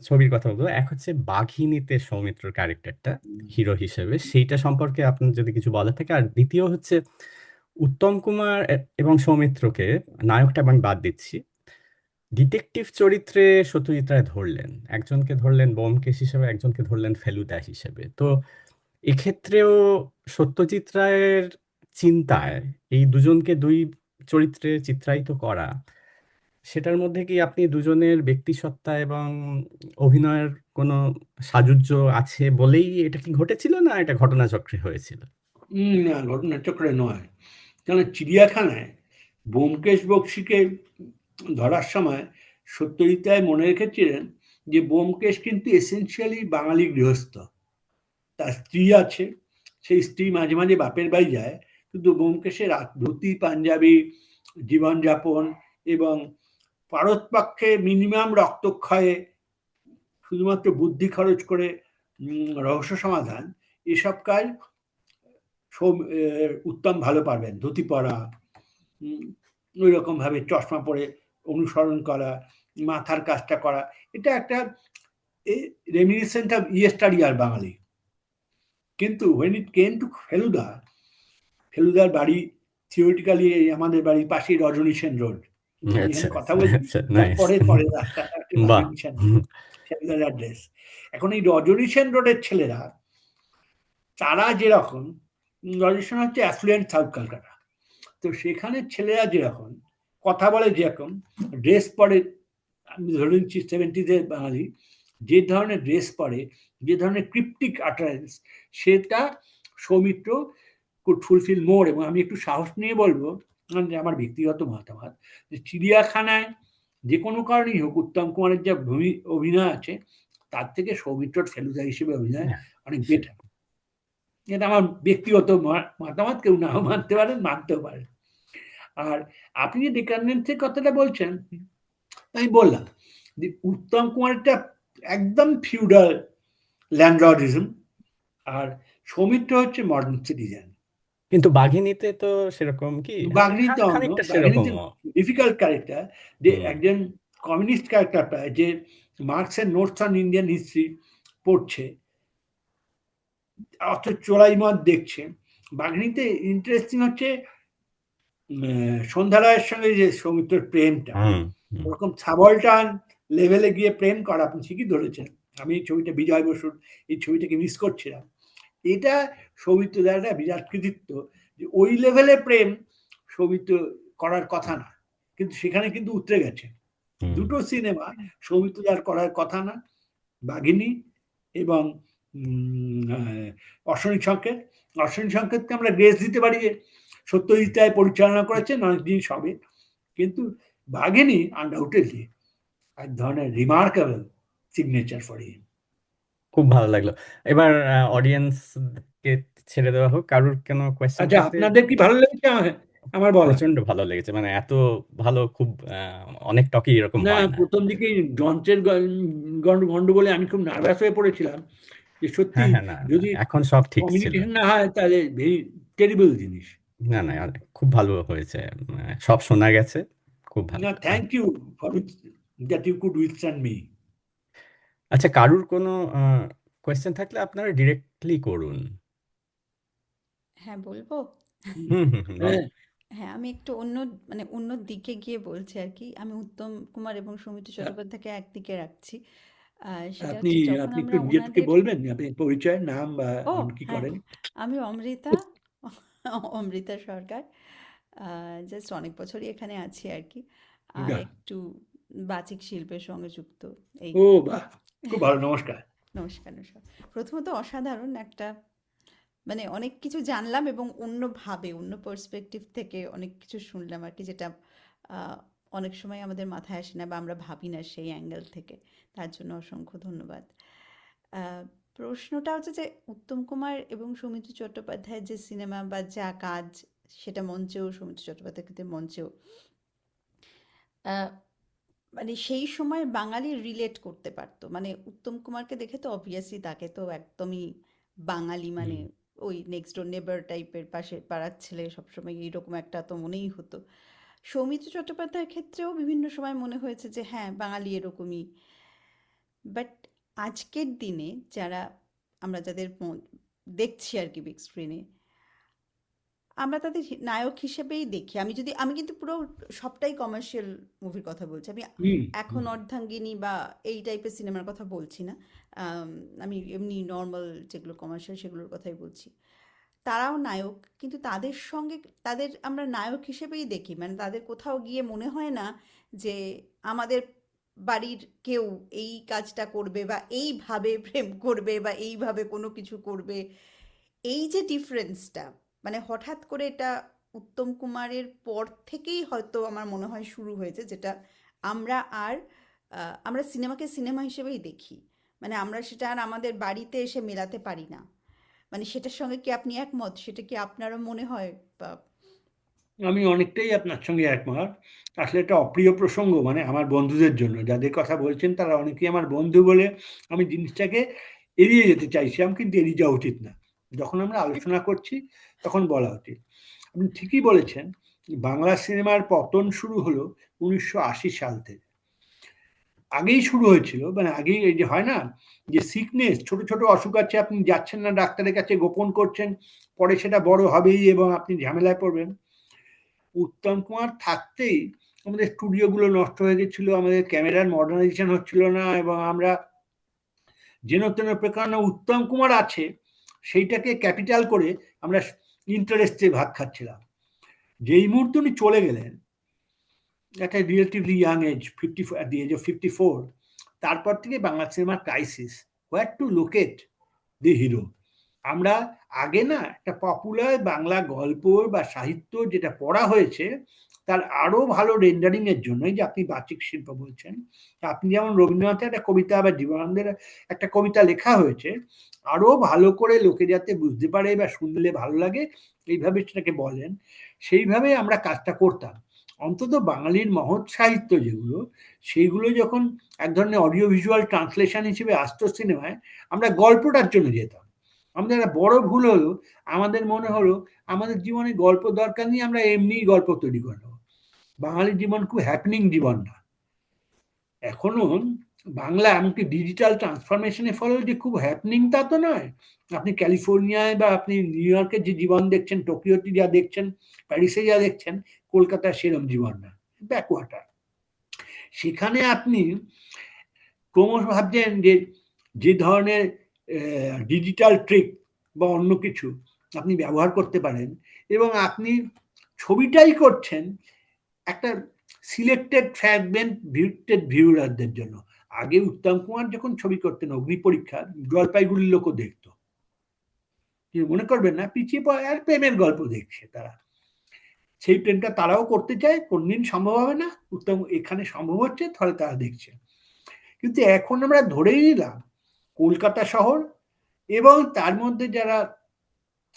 ছবির কথা বলবো। এক হচ্ছে বাঘিনীতে সৌমিত্রর ক্যারেক্টারটা হিরো হিসেবে, সেইটা সম্পর্কে আপনার যদি কিছু বলার থাকে। আর দ্বিতীয় হচ্ছে উত্তম কুমার এবং সৌমিত্রকে, নায়কটা আমি বাদ দিচ্ছি, ডিটেকটিভ চরিত্রে সত্যজিৎ রায় ধরলেন, একজনকে ধরলেন ব্যোমকেশ হিসেবে, একজনকে ধরলেন ফেলুদা হিসেবে। তো এক্ষেত্রেও সত্যজিৎ রায়ের চিন্তায় এই দুজনকে দুই চরিত্রে চিত্রায়িত করা, সেটার মধ্যে কি আপনি দুজনের ব্যক্তিসত্তা এবং অভিনয়ের কোনো সাযুজ্য আছে বলেই এটা কি ঘটেছিল, না এটা ঘটনাচক্রে হয়েছিল? না, ঘটনাচক্রে নয়। কেন চিড়িয়াখানায় ব্যোমকেশ বক্সীকে ধরার সময় সত্যজিৎ রায় মনে রেখেছিলেন যে ব্যোমকেশ কিন্তু এসেনশিয়ালি বাঙালি গৃহস্থ, তার স্ত্রী আছে, সেই স্ত্রী মাঝে মাঝে বাপের বাড়ি যায়, কিন্তু ব্যোমকেশের ধুতি পাঞ্জাবি জীবনযাপন এবং পারতপক্ষে মিনিমাম রক্তক্ষয়ে শুধুমাত্র বুদ্ধি খরচ করে রহস্য সমাধান, এসব কাজ উত্তম ভালো পারবেন। ধুতি পরা, ওই রকম ভাবে চশমা পরে অনুসরণ করা, মাথার কাজটা করা, এটা একটা রেমিনিসেন্ট অফ ইয়েস্টারিয়ার বাঙালি। কিন্তু when it came to ফেলুদার বাড়ি থিওরিটিক্যালি আমাদের বাড়ির পাশেই রজনী সেন রোড। আমি এখানে কথা বলছি, পরে রাস্তাটা রজনী সেন রোড, ফেলুদার অ্যাড্রেস। এখন এই রজনী সেন রোডের ছেলেরা, তারা যেরকম, রজনী সেন হচ্ছে অ্যাফ্লুয়েন্ট সাউথ কলকাতা, তো সেখানে ছেলেরা যেরকম কথা বলে, যেরকম ড্রেস পরে, আমি ধরে নিচ্ছি 70s বাঙালি যে ধরনের ড্রেস পরে, যে ধরনের ক্রিপ্টিক আটারেন্স, সেটা সৌমিত্র কুড ফুলফিল মোর। এবং আমি একটু সাহস নিয়ে বলবো, আমার ব্যক্তিগত মতামত, যে চিড়িয়াখানায় যে কোনো কারণেই হোক উত্তম কুমারের যা অভিনয় আছে, তার থেকে সৌমিত্রর ফেলুদা হিসেবে অভিনয় অনেক বেটার। এটা আমার ব্যক্তিগত মতামত, কেউ নাও মানতে পারেন, মানতেও পারেন। আর আপনি যে ডিকান্ডেন্সের কথাটা বলছেন, আমি বললাম যে উত্তম কুমারটা একদম ফিউডাল ল্যান্ডলর্ডিজম, আর সৌমিত্র হচ্ছে মডার্ন সিটিজেন। কিন্তু বাঘিনীতে তো সেরকম কি, বাঘিনীতে খানিকটা সেরকম ডিফিকাল্ট ক্যারেক্টার, যে একজন কমিউনিস্ট ক্যারেক্টার পায়, যে মার্কসের নোটস অন ইন্ডিয়ান হিস্ট্রি পড়ছে, অত চোলাই মত দেখছে। বাঘিনীতে ইন্টারেস্টিং হচ্ছে সন্ধ্যা রায়ের সঙ্গে যে সৌমিত্রের প্রেমটা, ওরকম সাবলটান লেভেলে গিয়ে প্রেম করা, আপনি ঠিকই ধরেছেন। আমি এই ছবিটা, বিজয় বসুর এই ছবিটাকে মিস করছিলাম। এটা সৌমিত্র দার একটা বিরাট কৃতিত্ব, যে ওই লেভেলে প্রেম সৌমিত্র করার কথা না, কিন্তু সেখানে কিন্তু উতরে গেছে। দুটো সিনেমা সৌমিত্র দার করার কথা না, বাঘিনী এবং অশ্বনী সংকেত। অশ্বনী সংকেতকে আমরা গ্রেস দিতে পারি যে সত্যজিৎ রায় পরিচালনা করেছেন অনেকদিন সবে, কিন্তু বাঘিনী আনডাউটেডলি এক ধরনের রিমার্কেবল সিগনেচার ফর হিম। খুব ভালো লাগলো। এবার অডিয়েন্স কে ছেড়ে দেওয়া হোক, কারুর কোনো কোয়েশ্চেন আচ্ছা, থাকলে। আপনাদের কি ভালো লেগেছে? আমার বলা প্রচন্ড ভালো লেগেছে, মানে এত ভালো, খুব অনেক টকই এরকম না, হয় না। প্রথম দিকে যন্ত্রের গন্ডগোলে আমি খুব নার্ভাস হয়ে পড়েছিলাম, যে সত্যি না, যদি এখন সব ঠিক ছিল। কমিউনিকেশন না হয় তাহলে ভেরি টেরিবল জিনিস। না, খুব ভালো হয়েছে, সব শোনা গেছে, খুব ভালো। না, thank you for that you could withstand me. আচ্ছা, কারুর কোনো কোয়েশ্চেন থাকলে আপনারা ডিরেক্টলি করুন। হ্যাঁ, বলবো। হ্যাঁ, হ্যাঁ, আমি একটু অন্য দিকে গিয়ে বলছি আর কি। আমি উত্তম কুমার এবং সৌমিত্র চট্টোপাধ্যায়কে একদিকে রাখছি। সেটা আপনি হচ্ছে যখন আপনি আমরা একটু নিজে থেকে ওনাদের বলবেন, আপনি পরিচয়, নাম বা কি হ্যাঁ, করেন? আমি অমৃতা সরকার। জাস্ট অনেক বছরই এখানে আছি আর কি। আর বাহ। একটু বাচিক শিল্পের সঙ্গে যুক্ত। এই ও বাহ, খুব ভালো, নমস্কার। নমস্কার। প্রথমত অসাধারণ একটা, মানে অনেক কিছু জানলাম এবং অন্যভাবে, অন্য পার্সপেক্টিভ থেকে অনেক কিছু শুনলাম আর কি, যেটা অনেক সময় আমাদের মাথায় আসে না বা আমরা ভাবি না সেই অ্যাঙ্গেল থেকে। তার জন্য অসংখ্য ধন্যবাদ। প্রশ্নটা হচ্ছে যে উত্তম কুমার এবং সৌমিত্র চট্টোপাধ্যায়ের যে সিনেমা বা যা কাজ, সেটা মঞ্চেও, সৌমিত্র চট্টোপাধ্যায়ের ক্ষেত্রে মঞ্চেও, মানে সেই সময় বাঙালি রিলেট করতে পারতো। মানে উত্তম কুমারকে দেখে তো অবভিয়াসলি তাকে তো একদমই বাঙালি, মানে ওই নেক্সট ডোর নেবার টাইপের, পাশের পাড়ার ছেলে, সবসময় এইরকম একটা তো মনেই হতো। সৌমিত্র চট্টোপাধ্যায়ের ক্ষেত্রেও বিভিন্ন সময় মনে হয়েছে যে হ্যাঁ, বাঙালি এরকমই। বাট আজকের দিনে আমরা যাদের দেখছি আর কি বিগ স্ক্রিনে, আমরা তাদের নায়ক হিসেবেই দেখি। আমি কিন্তু পুরো সবটাই কমার্শিয়াল মুভির কথা বলছি। আমি এখন অর্ধাঙ্গিনী বা এই টাইপের সিনেমার কথা বলছি না। আমি এমনি নর্মাল যেগুলো কমার্শিয়াল সেগুলোর কথাই বলছি। তারাও নায়ক, কিন্তু তাদের আমরা নায়ক হিসেবেই দেখি। মানে তাদের কোথাও গিয়ে মনে হয় না যে আমাদের বাড়ির কেউ এই কাজটা করবে বা এইভাবে প্রেম করবে বা এইভাবে কোনো কিছু করবে। এই যে ডিফারেন্সটা, মানে হঠাৎ করে এটা উত্তম কুমারের পর থেকেই হয়তো আমার মনে হয় শুরু হয়েছে, যেটা আমরা আর আমরা সিনেমাকে সিনেমা হিসেবেই দেখি, মানে আমরা সেটা আর আমাদের বাড়িতে এসে মেলাতে পারি না। মানে সেটার সঙ্গে কি আপনি একমত? সেটা কি আপনারও মনে হয়? বা আমি অনেকটাই আপনার সঙ্গে একমত। আসলে এটা অপ্রিয় প্রসঙ্গ, মানে আমার বন্ধুদের জন্য যাদের কথা বলছেন তারা অনেকেই আমার বন্ধু বলে আমি জিনিসটাকে এড়িয়ে যেতে চাইছিলাম, কিন্তু এড়িয়ে যাওয়া উচিত না। যখন আমরা আলোচনা করছি তখন বলা উচিত। আপনি ঠিকই বলেছেন, বাংলা সিনেমার পতন শুরু হলো 1980 সাল থেকে। আগেই শুরু হয়েছিল, মানে আগেই এই যে হয় না যে সিকনেস, ছোট ছোট অসুখ আছে, আপনি যাচ্ছেন না ডাক্তারের কাছে, গোপন করছেন, পরে সেটা বড় হবেই এবং আপনি ঝামেলায় পড়বেন। উত্তম কুমার থাকতেই আমাদের স্টুডিওগুলো নষ্ট হয়ে গেছিল, আমাদের ক্যামেরার মডার্নাইজেশন হচ্ছিল না, এবং আমরা যেন তেন প্রকার উত্তম কুমার আছে সেইটাকে ক্যাপিটাল করে আমরা ইন্টারেস্টে ভাত খাচ্ছিলাম। যেই মুহূর্তে উনি চলে গেলেন একটা relatively young age, at the age of 54, তারপর থেকে বাংলা সিনেমার crisis, where to locate the hero. আমরা আগে না একটা পপুলার বাংলা গল্প বা সাহিত্য যেটা পড়া হয়েছে তার আরো ভালো রেন্ডারিং এর জন্য, এই যে আপনি বাচিক শিল্প বলছেন, আপনি যেমন রবীন্দ্রনাথের একটা কবিতা বা জীবনানন্দের একটা কবিতা লেখা হয়েছে, আরো ভালো করে লোকে যাতে বুঝতে পারে বা শুনলে ভালো লাগে এইভাবে সেটাকে বলেন, সেইভাবে আমরা কাজটা করতাম। অন্তত বাঙালির মহৎ সাহিত্য যেগুলো, সেইগুলো যখন এক ধরনের অডিও ভিজুয়াল ট্রান্সলেশন হিসেবে আসতো সিনেমায়, আমরা গল্পটার জন্য যেতাম। আমাদের একটা বড় ভুল হলো, আমাদের মনে হলো আমাদের জীবনে গল্প দরকার নেই, আমরা এমনিই গল্প তৈরি করে নেবো। বাঙালির জীবন খুব হ্যাপনিং জীবন না। এখনো বাংলা এমনকি ডিজিটাল ট্রান্সফরমেশনে ফলে যে খুব হ্যাপনিং তা তো নয়। আপনি ক্যালিফোর্নিয়ায় বা আপনি নিউ ইয়র্কের যে জীবন দেখছেন, টোকিওতে যা দেখছেন, প্যারিসে যা দেখছেন, কলকাতায় সেরম জীবন না, ব্যাকওয়াটার। সেখানে আপনি ক্রমশ ভাবছেন যে যে ধরনের ডিজিটাল ট্রিক বা অন্য কিছু আপনি ব্যবহার করতে পারেন, এবং আপনি ছবিটাই করছেন একটা সিলেক্টেড ফ্র্যাগমেন্ট ভিউরারদের জন্য। আগে উত্তম কুমার যখন ছবি করতেন অগ্নি পরীক্ষা, জলপাইগুড়ির লোকও দেখতো, মনে করবেন না পিছিয়ে পড়ে আর প্রেমের গল্প দেখছে তারা। সেই প্রেমটা তারাও করতে চায়, কোনদিন সম্ভব হবে না, উত্তম এখানে সম্ভব হচ্ছে, তাহলে তারা দেখছে। কিন্তু এখন আমরা ধরেই নিলাম কলকাতা শহর এবং তার মধ্যে যারা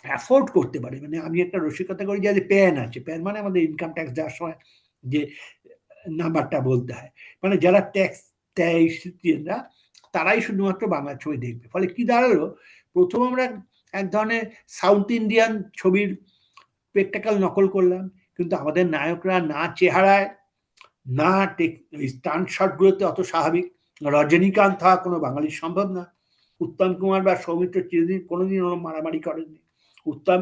অ্যাফোর্ড করতে পারে, মানে আমি একটা রসিকতা করি, যাদের প্যান আছে, প্যান মানে আমাদের ইনকাম ট্যাক্স দেওয়ার সময় যে নাম্বারটা বলতে হয়, মানে যারা ট্যাক্স দেয় সিটিজেনরা, তারাই শুধুমাত্র বাংলা ছবি দেখবে। ফলে কি দাঁড়ালো, প্রথম আমরা এক ধরনের সাউথ ইন্ডিয়ান ছবির স্পেকটাকেল নকল করলাম, কিন্তু আমাদের নায়করা না চেহারায় না স্টান্ট শটগুলোতে অত স্বাভাবিক। রজনীকান্ত হওয়া কোনো বাঙালির সম্ভব না। উত্তম কুমার বা সৌমিত্র চিরদিন কোনোদিন ওরকম মারামারি করেননি। উত্তম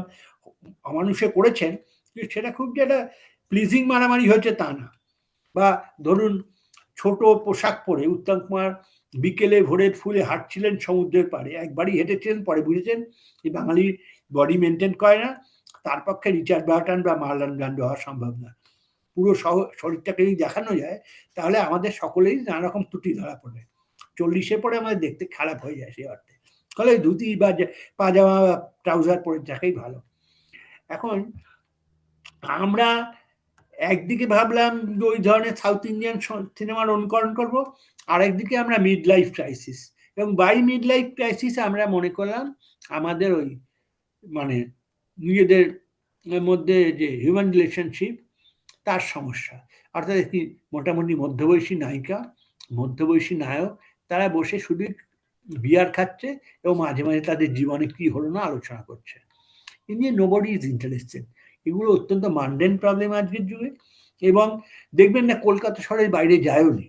অমানুষে করেছেন, সেটা খুব যে একটা প্লিজিং মারামারি হয়েছে তা না। বা ধরুন ছোট পোশাক পরে উত্তম কুমার বিকেলে ভোরের ফুলে হাঁটছিলেন সমুদ্রের পাড়ে, একবারই হেঁটেছিলেন, পরে বুঝেছেন এই বাঙালি বডি মেনটেন করে না, তার পক্ষে রিচার্ড বার্টন বা মার্লন ব্র্যান্ডো হওয়া সম্ভব না। পুরো শরীরটাকে যদি দেখানো যায় তাহলে আমাদের সকলেই নানা রকম ত্রুটি ধরা পড়বে। 40-এ পরে আমাদের দেখতে খারাপ হয়ে যায় সেই অর্থে, ফলে ধুতি বা পাজামা বা ট্রাউজার পরে থাকাই ভালো। এখন আমরা একদিকে ভাবলাম ওই ধরনের সাউথ ইন্ডিয়ান সিনেমার অনুকরণ করব, আর একদিকে আমরা মিড লাইফ ক্রাইসিস, এবং বাই মিড লাইফ ক্রাইসিস আমরা মনে করলাম আমাদের ওই মানে নিজেদের মধ্যে যে হিউম্যান রিলেশনশিপ তার সমস্যা। অর্থাৎ একটি মোটামুটি মধ্যবয়সী নায়িকা, মধ্যবয়সী নায়ক, তারা বসে শুধু বিয়ার খাচ্ছে এবং মাঝে মাঝে তাদের জীবনে কি হলো না আলোচনা করছে। ইন যে নোবডি ইজ ইন্টারেস্টেড। এগুলো অত্যন্ত মানডেন প্রবলেম আজকের যুগে, এবং দেখবেন না কলকাতা শহরের বাইরে যায়ও নি।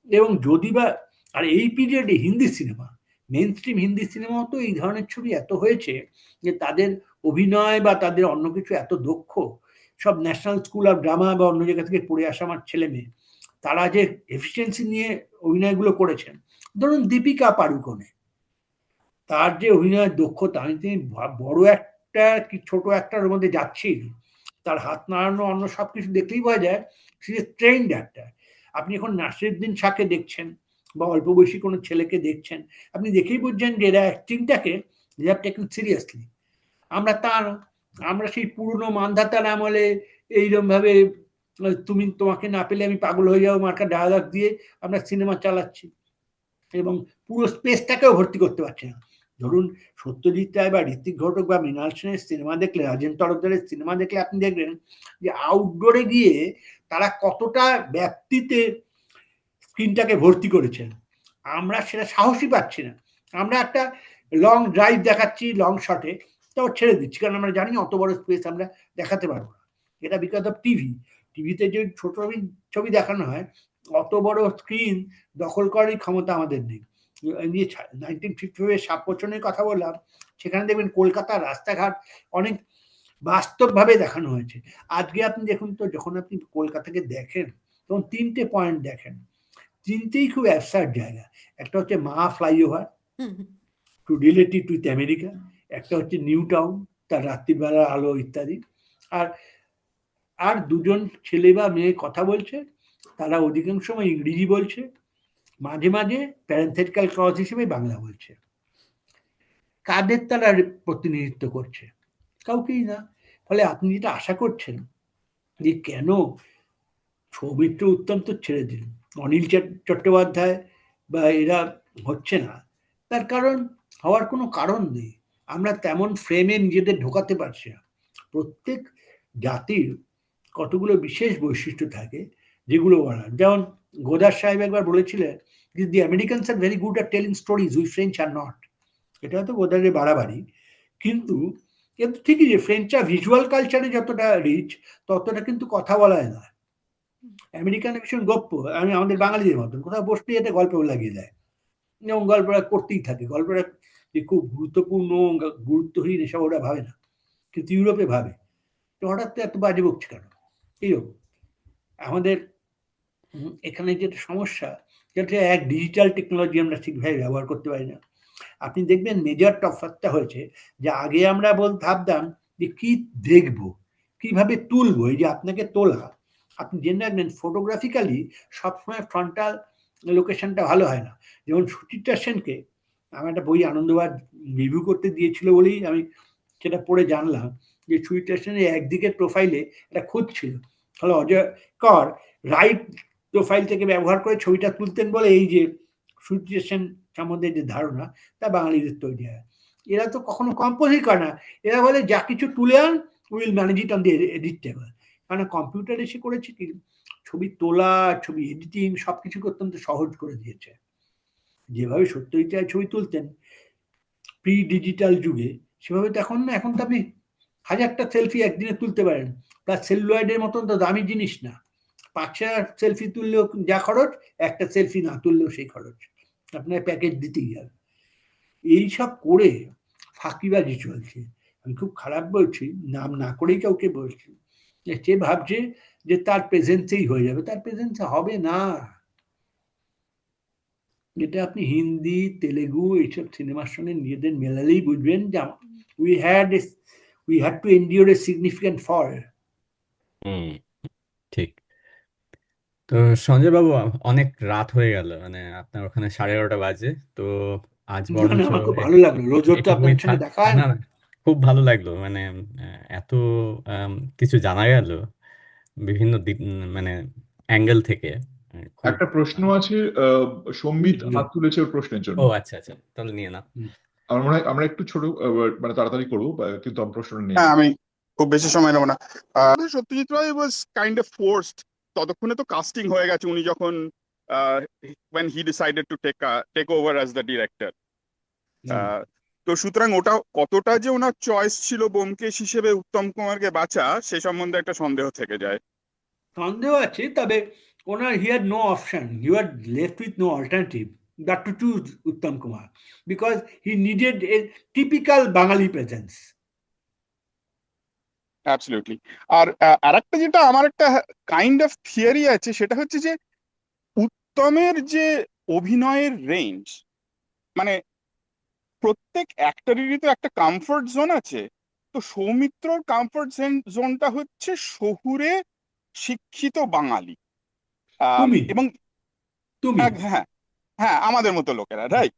এবং যদি বা আর এই পিরিয়ডে Hindi cinema, mainstream Hindi সিনেমাও তো এই ধরনের ছবি এত হয়েছে যে তাদের অভিনয় বা তাদের অন্য কিছু এত দক্ষ, সব ন্যাশনাল স্কুল অফ ড্রামা বা অন্য জায়গা থেকে পড়ে আসা আমার ছেলে মেয়ে, তারা যে এফিসিয়েন্সি নিয়ে অভিনয়গুলো করেছেন। ধরুন দীপিকা পাড়ুকোনে, তার যে অভিনয়ের দক্ষতা, আমি তিনি বড় একটা কি ছোট একটার মধ্যে যাচ্ছি, তার হাত নাড়ানো অন্য সবকিছু দেখলেই বোঝা যায় সে ট্রেন্ড অ্যাক্টর। আপনি এখন নাসিরুদ্দিন শাহকে দেখছেন বা অল্প বয়সী কোনো ছেলেকে দেখছেন, আপনি দেখেই বুঝছেন যে এরা অ্যাক্টিংটাকে দে হ্যাভ টেকেন সিরিয়াসলি। আমরা তা না, আমরা সেই পুরনো মান্ধাতার আমলে এইরকম ভাবে তোমাকে না পেলে আমি পাগল হয়ে যাবো মার্কা ডায়ালগ দিয়ে আমরা সিনেমা চালাচ্ছি, এবং পুরো স্পেসটাকেও ভর্তি করতে পারছে না। ধরুন সত্যজিৎ রায় বা ঋত্বিক ঘটক বা মৃণাল সেনের সিনেমা দেখলে, রাজেন তরফদারের সিনেমা দেখলে আপনি দেখবেন যে আউটডোরে গিয়ে তারা কতটা ব্যাপ্তিতে স্ক্রিনটাকে ভর্তি করেছেন। আমরা সেটা সাহসই পাচ্ছি না। আমরা একটা লং ড্রাইভ দেখাচ্ছি লং শটে, তাও ছেড়ে দিচ্ছি, কারণ আমরা জানি অত বড় স্পেস আমরা দেখাতে পারবো না। এটা বিকজ অফ টিভি। টিভিতে যে ছোট ছবি দেখানো হয়, অত বড় স্ক্রিন দখল করারই ক্ষমতা আমাদের নেই। 1955 সাপোচনের কথা বললাম, সেখানে দেখবেন কলকাতার রাস্তাঘাট অনেক বাস্তবভাবে দেখানো হয়েছে। আজকে আপনি দেখুন তো, যখন আপনি কলকাতাকে দেখেন তখন 3টে পয়েন্ট দেখেন, 3টেই খুব অ্যাবসার্ড জায়গা। একটা হচ্ছে Maa flyover to related with America, একটা হচ্ছে নিউ টাউন তার রাত্রিবেলার আলো ইত্যাদি, আর আর দুজন ছেলে বা মেয়ে কথা বলছে, তারা অধিকাংশ সময় ইংরেজি বলছে, মাঝে মাঝে প্যারেন্থেটিক্যাল ক্লজ হিসেবে বাংলা বলছে। কাদের তারা প্রতিনিধিত্ব করছে? কাউকেই না। ফলে আপনি যেটা আশা করছেন যে কেন সৌমিত্র উত্তম তো ছেড়ে দিন, অনিল চট্টোপাধ্যায় বা এরা হচ্ছে না, তার কারণ হওয়ার কোনো কারণ নেই। আমরা তেমন ফ্রেমে নিজেদের ঢোকাতে পারছি না। প্রত্যেক জাতির কতগুলো বিশেষ বৈশিষ্ট্য থাকে যেগুলো বলার, যেমন গোদার সাহেব একবার বলেছিলেন যে the Americans are very good at telling stories, we French are not. এটা হয়তো গোদারের বাড়াবাড়ি, কিন্তু ঠিকই যে ফ্রেঞ্চরা ভিজুয়াল কালচারে যতটা রিচ, ততটা কিন্তু কথা বলায় না। আমেরিকান ভীষণ গপ্প, আমি আমাদের বাঙালিদের মতন কোথাও বসতে যেতে গল্প লাগিয়ে দেয়, এবং গল্পটা করতেই থাকে। গল্পটা যে খুব গুরুত্বপূর্ণ গুরুত্বহীন এসব ওরা ভাবে না, কিন্তু ইউরোপে ভাবে। তো হঠাৎ এত বাজে বকছে কেন? এইরকম আমাদের এখানে যেটা সমস্যা, সেটা এক ডিজিটাল টেকনোলজি আমরা ঠিকভাবে ব্যবহার করতে পারি না। আপনি দেখবেন মেজর তফাৎটা হয়েছে যে আগে আমরা ভাবতাম যে কি দেখবো, কিভাবে তুলবো। এই যে আপনাকে তোলা, আপনি জেনে রাখবেন ফটোগ্রাফিক্যালি সবসময় ফ্রন্টাল লোকেশনটা ভালো হয় না। যেমন সুচিত্রা সেনকে আমার একটা বই আনন্দবাদ রিভিউ করতে দিয়েছিল বলেই আমি সেটা পড়ে জানলাম যে সুচিত্রা সেনের একদিকের প্রোফাইলে একটা খুঁত ছিল, তাহলে অজয় কর রাইট প্রোফাইল থেকে ব্যবহার করে ছবিটা তুলতেন বলে এই যে সুচিত্রা সেন সম্বন্ধে যে ধারণা, তা বাঙালিদের তৈরি হয়। এরা তো কখনো কম্পোজই করে না, এরা বলে যা কিছু তুলে আন, will manage it on the edit table. কারণ কম্পিউটার এসে করেছে কি, ছবি তোলা, ছবি এডিটিং সবকিছুকে অত্যন্ত সহজ করে দিয়েছে। যেভাবে সত্যজিৎ রায় ছবি তুলতেন প্রি ডিজিটাল যুগে, সেভাবে তো এখন না। এখন তো আপনি 1000টা সেলফি একদিনে তুলতে পারেন, প্লাস সেলুলয়েডের মতন তো দামি জিনিস না। 500 সেলফি তুললেও যা খরচ, একটা সেলফি না তুললেও সেই খরচ, আপনার প্যাকেজ দিতেই হবে। এইসব করে ফাঁকিবাজি চলছে। আমি খুব খারাপ বলছি, নাম না করেই কাউকে বলছি, সে ভাবছে যে তার প্রেজেন্সেই হয়ে যাবে, তার প্রেজেন্সে হবে না। যেটা আপনি হিন্দি, তেলেগু এইসব সিনেমার সঙ্গে নিজেদের মেলালেই বুঝবেন যে we had to endure a significant fall. ঠিক। তো সঞ্জয় বাবু, অনেক রাত হয়ে গেল, মানে আপনার ওখানে 11:30 বাজে। তো আজ না বরঞ্চ আমার খুব ভালো লাগলো, রোজ রোজ তো এটুকুই আপনার সঙ্গে থাক। দেখা হয় না না। না, খুব ভালো লাগলো, মানে এত কিছু জানা গেল বিভিন্ন দিক, মানে অ্যাঙ্গেল থেকে। খুব একটা প্রশ্ন আছে, সম্বিত হাত তুলেছে ওর প্রশ্নের জন্য। ও আচ্ছা আচ্ছা, তাহলে নিয়ে না। আমার মনে হয় আমরা একটু ছোট মানে তাড়াতাড়ি করবো, কিন্তু আমি প্রশ্নটা নিয়ে হ্যাঁ, আমি খুব বেশি সময় নেবো না। Satyajit Ray was kind of forced. ততক্ষণে তো কাস্টিং হয়ে গেছে, উনি যখন when he decided to take over as the director. তো সুতরাং ওটা কতটা যে ওনার চয়েস ছিল ব্যোমকেশ হিসেবে উত্তম কুমারকে বাছা, সে সম্বন্ধে একটা সন্দেহ থেকে যায়। সন্দেহ আছে, তবে ওনার he had no option, he had left with no alternative but to choose Uttam Kumar, because he needed a typical Bangali presence. Absolutely. আর আরেকটা যেটা আমার একটা কাইন্ড অফ থিওরি আছে, সেটা হচ্ছে যে উত্তমের যে অভিনয়ের রেঞ্জ, মানে প্রত্যেক অ্যাক্টরেরই তো একটা কমফোর্ট জোন আছে। তো সৌমিত্রর কমফোর্ট জোনটা হচ্ছে শহুরে শিক্ষিত বাঙালি, তুমি এবং তুমি হ্যাঁ হ্যাঁ আমাদের মতো লোকেরা, রাইট।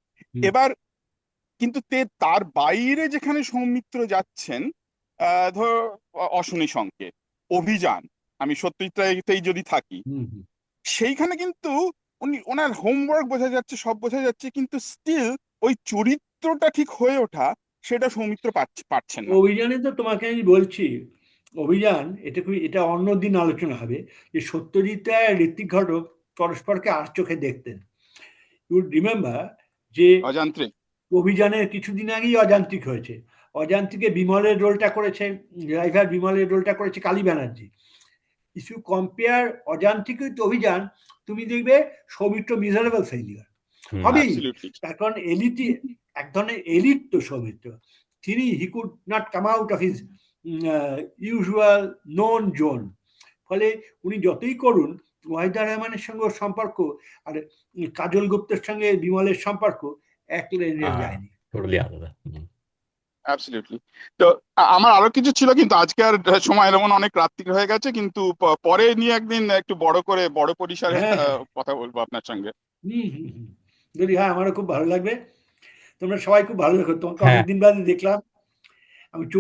এবার কিন্তু তার বাইরে যেখানে সৌমিত্র যাচ্ছেন, ধর অশনি সংকেত, অভিযান, আমি সত্যজিৎ যদি থাকি, হুম হুম। সেইখানে কিন্তু ওনার হোমওয়ার্ক বোঝা যাচ্ছে, সব বোঝা যাচ্ছে, কিন্তু স্টিল ওই চরিত্রটা ঠিক হয়ে ওঠা সেটা সৌমিত্র পারছেন না। অভিযানে তো তোমাকে আমি বলছি, অভিযান এটা অন্যদিন আলোচনা হবে, যে সত্যজিৎ রায় আর ঋত্বিক ঘটক পরস্পরকে আর চোখে দেখতেন। ইউ রিমেম্বার যে অযান্ত্রিক। অভিযানের কিছুদিন আগেই অযান্ত্রিক হয়েছে, অযান্ত্রিকে বিমলের রোলটা করেছে, ড্রাইভার বিমলের রোলটা করেছে Kali Banerjee. If you compare Ajantrik with Abhijan, তুমি দেখবে সৌমিত্র মিজারেবল ফেইলিয়ার হবেই। অ্যাবসলিউটলি। তার কারণ এলিটি, এক ধরনের এলিট তো সৌমিত্র, তিনি he could not come out of his usual known zone. ফলে উনি যতই করুন, ওয়াহিদা রহমানের সঙ্গে ওর সম্পর্ক আর কাজল গুপ্তের সঙ্গে বিমলের সম্পর্ক এক লেভেলে যায়নি। টোটালি আলাদা। অ্যাবসলিউটলি। তো আমার আরো কিছু ছিল, কিন্তু আজকে আর সময় এমন অনেক রাত্রি হয়ে গেছে, কিন্তু পরে নিয়ে একদিন একটু বড় পরিসরে হ্যাঁ হ্যাঁ, কথা বলবো আপনার সঙ্গে। যদি হ্যাঁ, আমারও খুব ভালো লাগবে। তোমরা সবাই খুব ভালো দেখো, তোমাকে হ্যাঁ। অনেকদিন বাদে দেখলাম। আমি